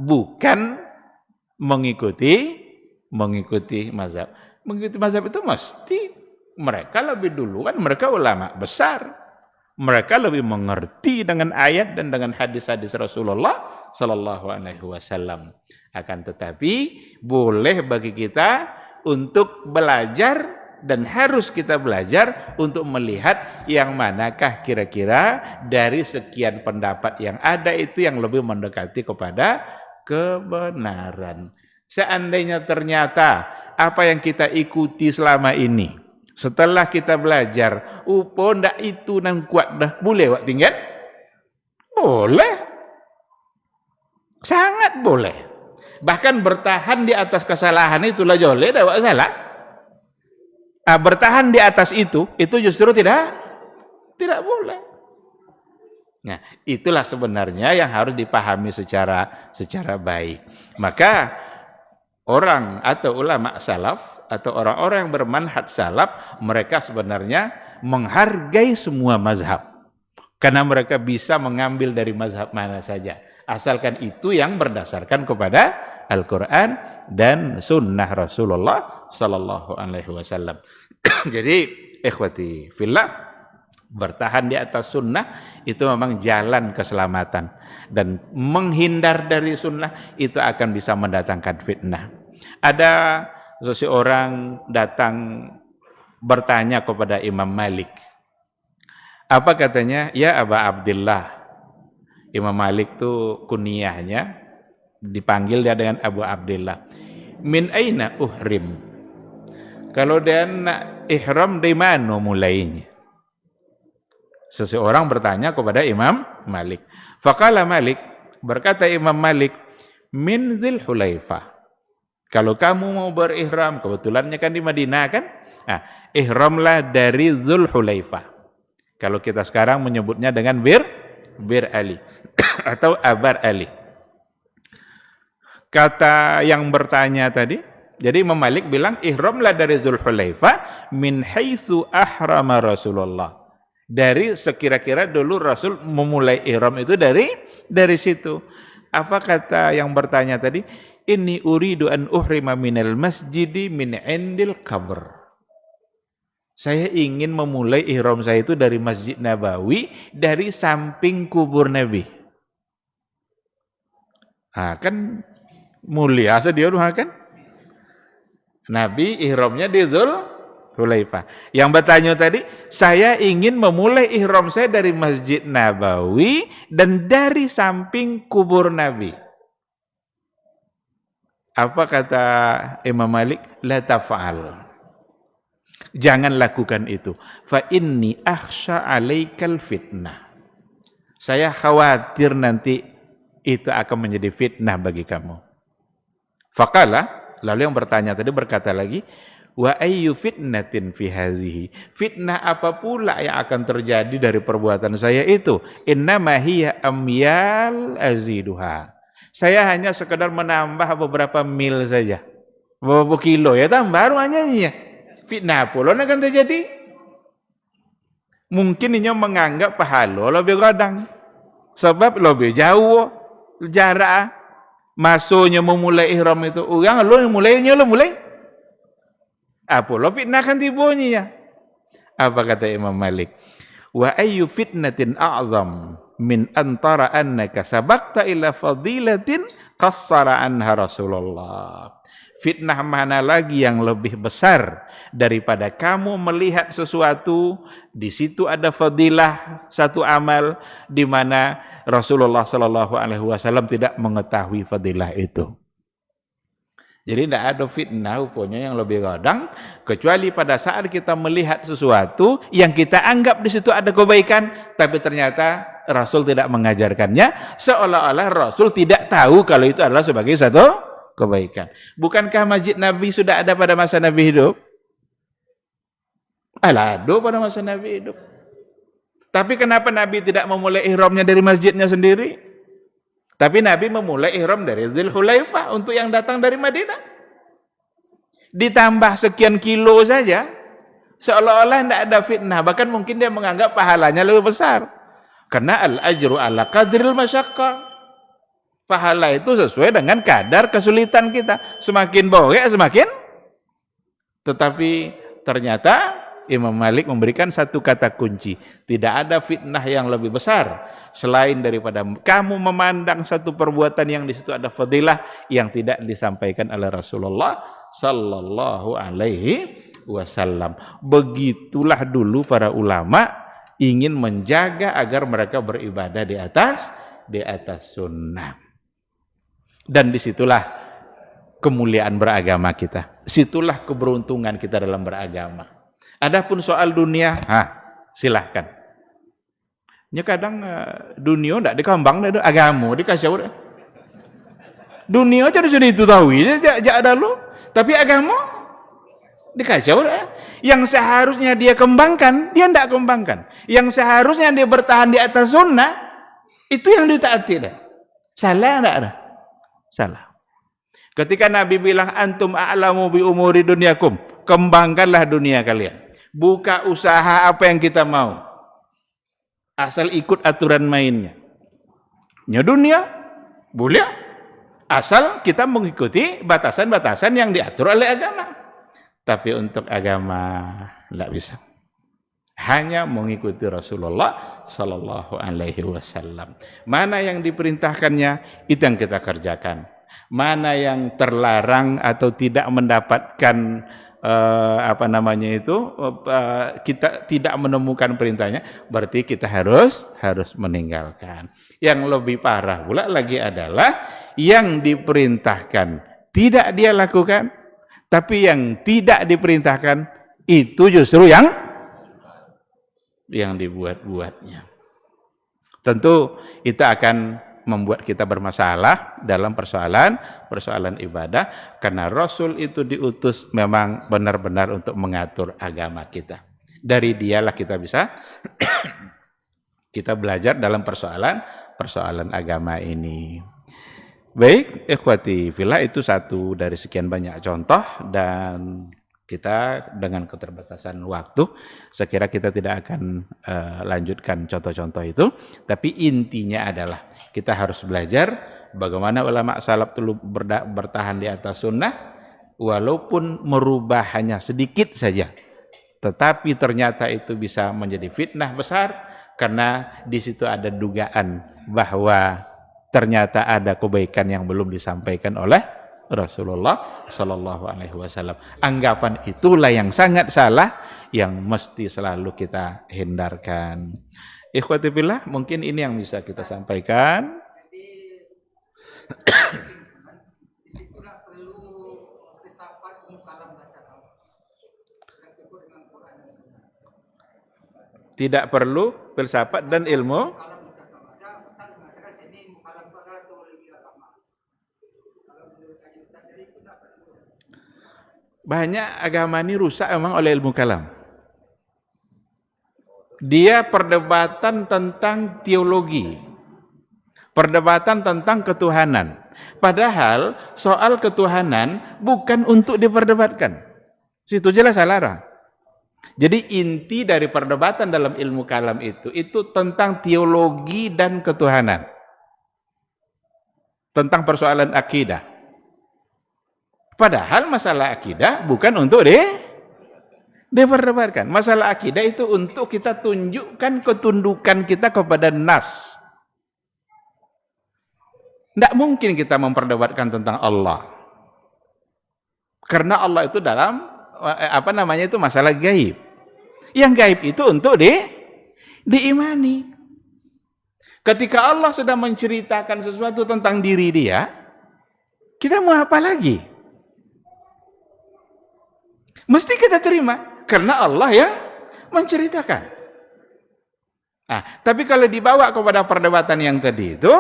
bukan mengikuti mazhab. Mengikuti mazhab itu mesti mereka lebih duluan, mereka ulama besar. Mereka lebih mengerti dengan ayat dan dengan hadis-hadis Rasulullah sallallahu alaihi wasallam. Akan tetapi boleh bagi kita untuk belajar dan harus kita belajar untuk melihat yang manakah kira-kira dari sekian pendapat yang ada itu yang lebih mendekati kepada kebenaran. Seandainya ternyata apa yang kita ikuti selama ini, setelah kita belajar, ndak itu nang kuat dah, boleh wak tinggal? Boleh. Sangat boleh. Bahkan bertahan di atas kesalahan itulah joleh dah wak salah. Bertahan di atas itu justru tidak boleh. Nah, itulah sebenarnya yang harus dipahami secara baik. Maka orang atau ulama salaf atau orang-orang yang bermanhaj salaf, mereka sebenarnya menghargai semua mazhab. Karena mereka bisa mengambil dari mazhab mana saja. Asalkan itu yang berdasarkan kepada Al-Quran dan sunnah Rasulullah Sallallahu Alaihi Wasallam. Jadi, ikhwati fillah, bertahan di atas sunnah itu memang jalan keselamatan. Dan menghindar dari sunnah itu akan bisa mendatangkan fitnah. Ada seseorang datang bertanya kepada Imam Malik. Apa katanya? Ya Aba Abdillah. Imam Malik itu kunyahnya, dipanggil dia dengan Abu Abdillah. Min aina uhrim? Kalau dia nak ihram dari mana mulainya? Seseorang bertanya kepada Imam Malik. Faqala Malik, berkata Imam Malik, min Dzul Hulaifah. Kalau kamu mau berihram, kebetulannya kan di Madinah kan? Nah, ihramlah dari Dzul Hulaifah. Kalau kita sekarang menyebutnya dengan Bir Ali atau Abar Ali. Kata yang bertanya tadi, jadi Imam Malik bilang ihramlah dari Dzul Hulaifah min haitsu ahrama Rasulullah. Dari sekira-kira dulu Rasul memulai ihram itu dari situ. Apa kata yang bertanya tadi? Inni uridu an uhrima minal masjidi min indil qabr. Saya ingin memulai ihram saya itu dari Masjid Nabawi, dari samping kubur Nabi. Kan mulia sedia kan? Nabi ihramnya di Dzul Hulaifah. Yang bertanya tadi, saya ingin memulai ihram saya dari Masjid Nabawi dan dari samping kubur Nabi. Apa kata Imam Malik? La taf'al. Jangan lakukan itu. Fa inni akhsha 'alaikal fitnah. Saya khawatir nanti itu akan menjadi fitnah bagi kamu. Faqala, lalu yang bertanya tadi berkata lagi, wa ayyu fitnatin fi hazihi? Fitnah apa pula yang akan terjadi dari perbuatan saya itu? Innama hiya amyal aziduha. Saya hanya sekedar menambah beberapa mil saja. Beberapa kilo ya tambah rumahnya. Fitnah pula akan terjadi. Mungkin ini menganggap pahala lebih kadang. Sebab lebih jauh jarak. Masuknya memulai ihram itu. Orang lo yang mulainya lo mulai. Apa lo fitnah kan tibanya ya. Apa kata Imam Malik? Wa ayyu fitnatin a'zam min antara annaka sabaqta ila fadilatin qassara anha Rasulullah. Fitnah mana lagi yang lebih besar daripada kamu melihat sesuatu, di situ ada fadilah satu amal di mana Rasulullah Sallallahu Alaihi Wasallam tidak mengetahui fadilah itu. Jadi tidak ada fitnah hukumnya yang lebih kadang kecuali pada saat kita melihat sesuatu yang kita anggap di situ ada kebaikan, tapi ternyata Rasul tidak mengajarkannya, seolah-olah Rasul tidak tahu kalau itu adalah sebagai satu kebaikan. Bukankah Masjid Nabi sudah ada pada masa Nabi hidup? Ada pada masa Nabi hidup. Tapi kenapa Nabi tidak memulai ihramnya dari masjidnya sendiri? Tapi Nabi memulai ihram dari Dzul Hulaifah untuk yang datang dari Madinah. Ditambah sekian kilo saja, seolah-olah tidak ada fitnah. Bahkan mungkin dia menganggap pahalanya lebih besar. Karena al-ajru ala qadril masyaqqah. Pahala itu sesuai dengan kadar kesulitan kita. Semakin bawah, semakin. Tetapi ternyata Imam Malik memberikan satu kata kunci. Tidak ada fitnah yang lebih besar selain daripada kamu memandang satu perbuatan yang di situ ada fadilah yang tidak disampaikan oleh Rasulullah sallallahu alaihi wasallam. Begitulah dulu para ulama ingin menjaga agar mereka beribadah di atas sunnah. Dan disitulah kemuliaan beragama kita. Situlah keberuntungan kita dalam beragama. Adapun soal dunia, silahkan. Nya kadang dunia ndak dikembang dah agama dikasih dah. Dunia jadi itu tahu jak ada lu, tapi agama dikasih dah. Yang seharusnya dia kembangkan, dia ndak kembangkan. Yang seharusnya dia bertahan di atas sunnah, itu yang ditaati dah. Salah ndak ada? Salah. Ketika Nabi bilang antum a'lamu bi umuri dunyakum, kembangkanlah dunia kalian. Buka usaha apa yang kita mau. Asal ikut aturan mainnya. Nya dunia boleh. Asal kita mengikuti batasan-batasan yang diatur oleh agama. Tapi untuk agama tidak bisa. Hanya mengikuti Rasulullah sallallahu alaihi wasallam. Mana yang diperintahkannya itu yang kita kerjakan. Mana yang terlarang atau tidak mendapatkan kita tidak menemukan perintahnya, berarti kita harus meninggalkan. Yang lebih parah pula lagi adalah yang diperintahkan tidak dia lakukan, tapi yang tidak diperintahkan itu justru yang dibuat-buatnya. Tentu itu akan membuat kita bermasalah dalam persoalan ibadah, karena Rasul itu diutus memang benar-benar untuk mengatur agama kita. Dari dialah kita bisa kita belajar dalam persoalan agama ini. Baik, ikhwati fillah, itu satu dari sekian banyak contoh, dan kita dengan keterbatasan waktu, saya kira kita tidak akan lanjutkan contoh-contoh itu. Tapi intinya adalah kita harus belajar bagaimana ulama salaf dulu bertahan di atas sunnah, walaupun merubah hanya sedikit saja. Tetapi ternyata itu bisa menjadi fitnah besar, karena di situ ada dugaan bahwa ternyata ada kebaikan yang belum disampaikan oleh Rasulullah sallallahu alaihi wasallam. Anggapan itulah yang sangat salah, yang mesti selalu kita hindarkan. Ikhwati fillah, mungkin ini yang bisa kita sampaikan. Tidak perlu filsafat dan ilmu. Banyak agama ini rusak memang oleh ilmu kalam. Dia perdebatan tentang teologi, perdebatan tentang ketuhanan. Padahal soal ketuhanan bukan untuk diperdebatkan. Situ jelas salah. Jadi inti dari perdebatan dalam ilmu kalam itu tentang teologi dan ketuhanan. Tentang persoalan akidah. Padahal masalah akidah bukan untuk diperdebatkan. Masalah akidah itu untuk kita tunjukkan ketundukan kita kepada nas. Tidak mungkin kita memperdebatkan tentang Allah. Karena Allah itu dalam itu masalah gaib. Yang gaib itu untuk diimani. Ketika Allah sudah menceritakan sesuatu tentang diri dia, kita mau apa lagi? Mesti kita terima, karena Allah yang menceritakan. Tapi kalau dibawa kepada perdebatan yang tadi itu,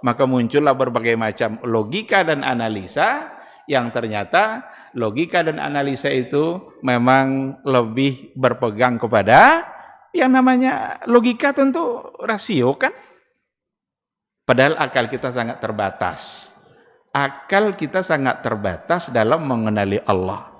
maka muncullah berbagai macam logika dan analisa, yang ternyata logika dan analisa itu memang lebih berpegang kepada yang namanya logika, tentu rasio kan. Padahal akal kita sangat terbatas. Akal kita sangat terbatas dalam mengenali Allah.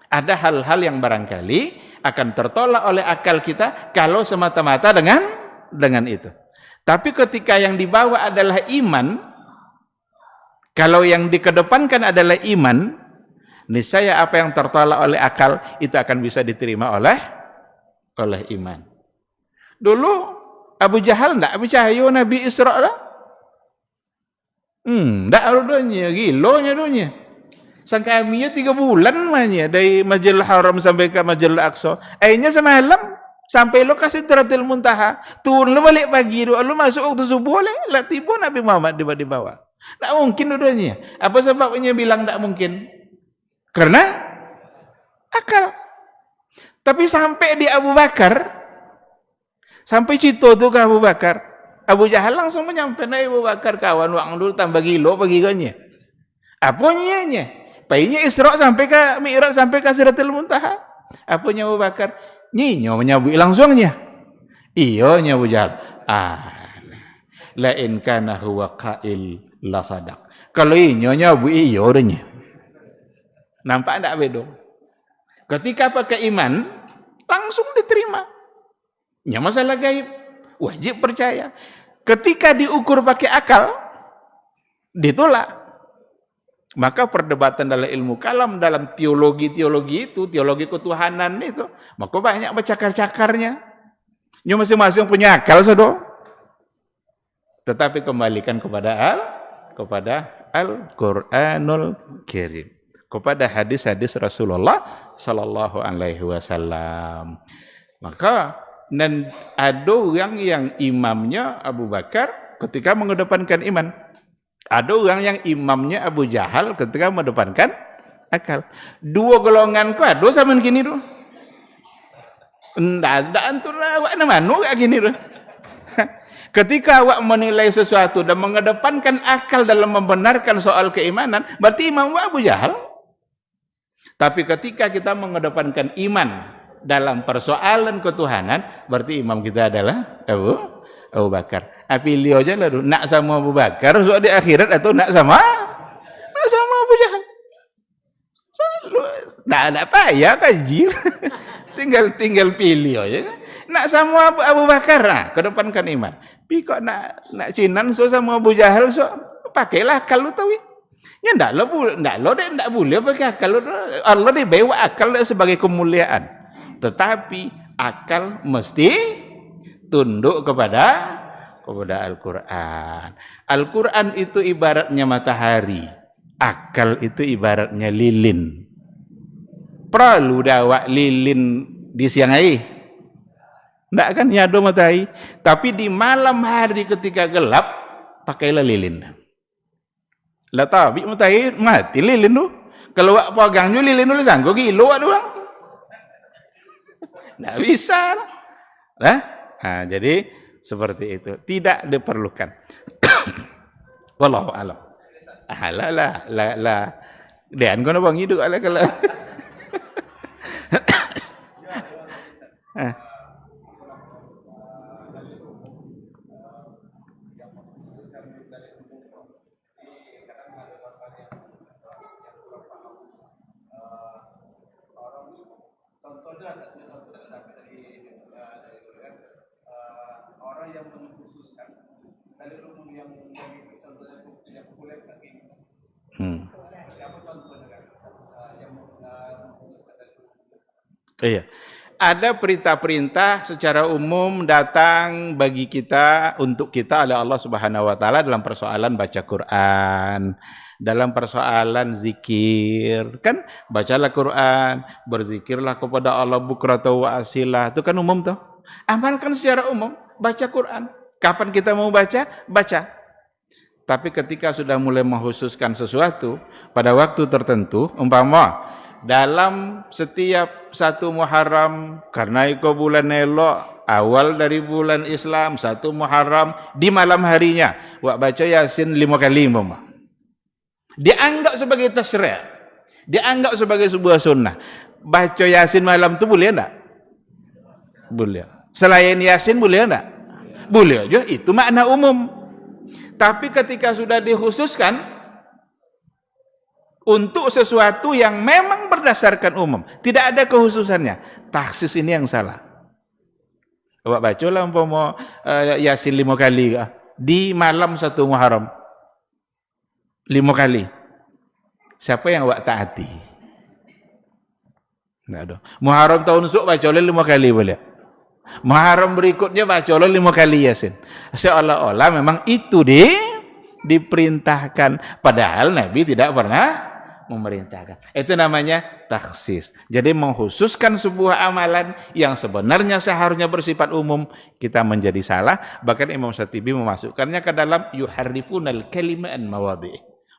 Ada hal-hal yang barangkali akan tertolak oleh akal kita kalau semata-mata dengan itu. Tapi ketika yang dibawa adalah iman, kalau yang dikedepankan adalah iman, Niscaya apa yang tertolak oleh akal itu akan bisa diterima oleh iman. Dulu Abu Jahal enggak percaya Nabi Isra lah. Enggak adanya, gilonya dunia. Sang kaminya 3 bulan namanya dari Masjidil Haram sampai ke Masjidil Aqsa. Akhirnya semalam sampai lo ke Sidratil Muntaha. Turun lo balik pagi doa lo masuk waktu subuh lah tiba Nabi Muhammad di bawah. Tak mungkin dunia. Apa sebabnya bilang tak mungkin? Karena akal. Tapi sampai di Abu Bakar, sampai Cito tu ke Abu Bakar, Abu Jahal langsung menyampaikan Abu Bakar kawan wang dulu tambah gilo bagi ganya. Apanya nya? Painya Isra sampai ke Mi'raj sampai ke Sidratil Muntaha. Apanya Abu Bakar? Nyinyo menyabui langsungnya. Iyo nya Abu Jahal. La in kana huwa qail la sadaq. Kalau inyo nyabui iyo denya. Nampak enggak bedo? Ketika pakai iman langsung diterima. Nya masalah gaib. Wajib percaya. Ketika diukur pakai akal ditolak. Maka perdebatan dalam ilmu kalam, dalam teologi itu, teologi ketuhanan itu, maka banyak cakar-cakarnya. Nya masing-masing punya akal saudara. Tetapi kembalikan kepada Al-Qur'anul Karim, kepada hadis-hadis Rasulullah sallallahu alaihi wasallam. Maka dan ada orang yang imamnya Abu Bakar ketika mengedepankan iman. Ada orang yang imamnya Abu Jahal ketika mengedepankan akal. Dua golongan ku ada sama gini tu. Ndak ada antara awak mana kayak gini tu. Ketika awak menilai sesuatu dan mengedepankan akal dalam membenarkan soal keimanan, berarti imam Abu Jahal. Tapi ketika kita mengedepankan iman dalam persoalan ketuhanan, berarti imam kita adalah Abu Bakar. Pilih aja lah, nak sama Abu Bakar soal di akhirat atau nak sama Abu Jahal. Selalu, nak ada payah kaji. tinggal pilih aja. Nak sama Abu Bakar, kedepankan iman. Tapi kok nak cinan so sama Abu Jahal so pakailah akal lu tahu. Ya ndak boleh pakai akal. Allah dibawa akal sebagai kemuliaan. Tetapi akal mesti tunduk kepada Al-Quran. Al-Quran itu ibaratnya matahari. Akal itu ibaratnya lilin. Perlu dawak lilin di siang hari. Tidak kan nyado matahari. Tapi di malam hari ketika gelap, pakailah lilin. Lah tapi matahari mati lilin tu. Kalau wak pegang ju lilin tu sanggup gilo wak doang. Tidak bisa. Jadi seperti itu. Tidak diperlukan. Wallahu a'lam. Lah. Dan kono bang hidup ala kalau. Orang yang mengkhususkan dari umum yang contohnya yang populer saat ini. Siapa contohnya yang mengkhususkan dari umum? Iya. Ada perintah-perintah secara umum datang bagi kita, untuk kita oleh Allah Subhanahu wa taala dalam persoalan baca Quran, dalam persoalan zikir. Kan bacalah Quran, berzikirlah kepada Allah bukratan wa asilah. Itu kan umum tuh. Amalkan secara umum, baca Quran. Kapan kita mau baca? Baca. Tapi ketika sudah mulai mengkhususkan sesuatu pada waktu tertentu, umpama dalam setiap 1 Muharram, karena itu bulan elok, awal dari bulan Islam, 1 Muharram, di malam harinya, wak baca Yasin 5 kali umpama. Dianggap sebagai tasyri', dianggap sebagai sebuah sunnah. Baca Yasin malam itu boleh enggak? Boleh. Selain Yasin boleh enggak? Boleh aja, itu makna umum. Tapi ketika sudah dikhususkan untuk sesuatu yang memang berdasarkan umum, tidak ada kekhususannya, taksis ini yang salah. Awak bacalah umpama Yasin 5 kali di malam 1 Muharram. 5 kali. Siapa yang awak taati? Enggak ada. Muharram tahun esok baca oleh 5 kali boleh. Muharram berikutnya baca oleh 5 kali Yasin. Seolah-olah memang itu diperintahkan. Padahal Nabi tidak pernah memerintahkan. Itu namanya taksis. Jadi mengkhususkan sebuah amalan yang sebenarnya seharusnya bersifat umum, kita menjadi salah. Bahkan Imam Syatibi memasukkannya ke dalam yuharrifunal kalima an mawadhi.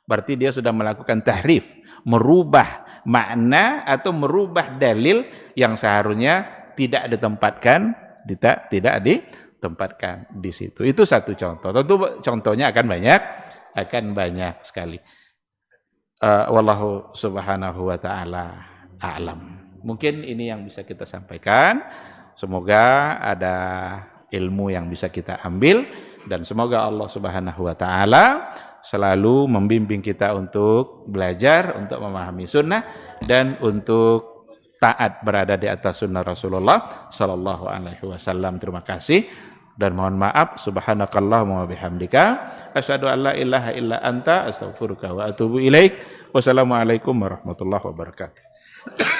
Berarti dia sudah melakukan tahrif, merubah makna atau merubah dalil yang seharusnya tidak ditempatkan, tidak ditempatkan di situ. Itu satu contoh. Tentu contohnya akan banyak sekali. Wallahu subhanahu wa ta'ala a'lam. Mungkin ini yang bisa kita sampaikan. Semoga ada ilmu yang bisa kita ambil, dan semoga Allah subhanahu wa ta'ala selalu membimbing kita untuk belajar, untuk memahami sunnah, dan untuk taat berada di atas sunnah Rasulullah sallallahu alaihi wasallam. Terima kasih dan mohon maaf. Subhanakallahumma wa bihamdika asyhadu an la ilaha illa anta astaghfiruka wa atubu ilaik. Wassalamualaikum warahmatullahi wabarakatuh.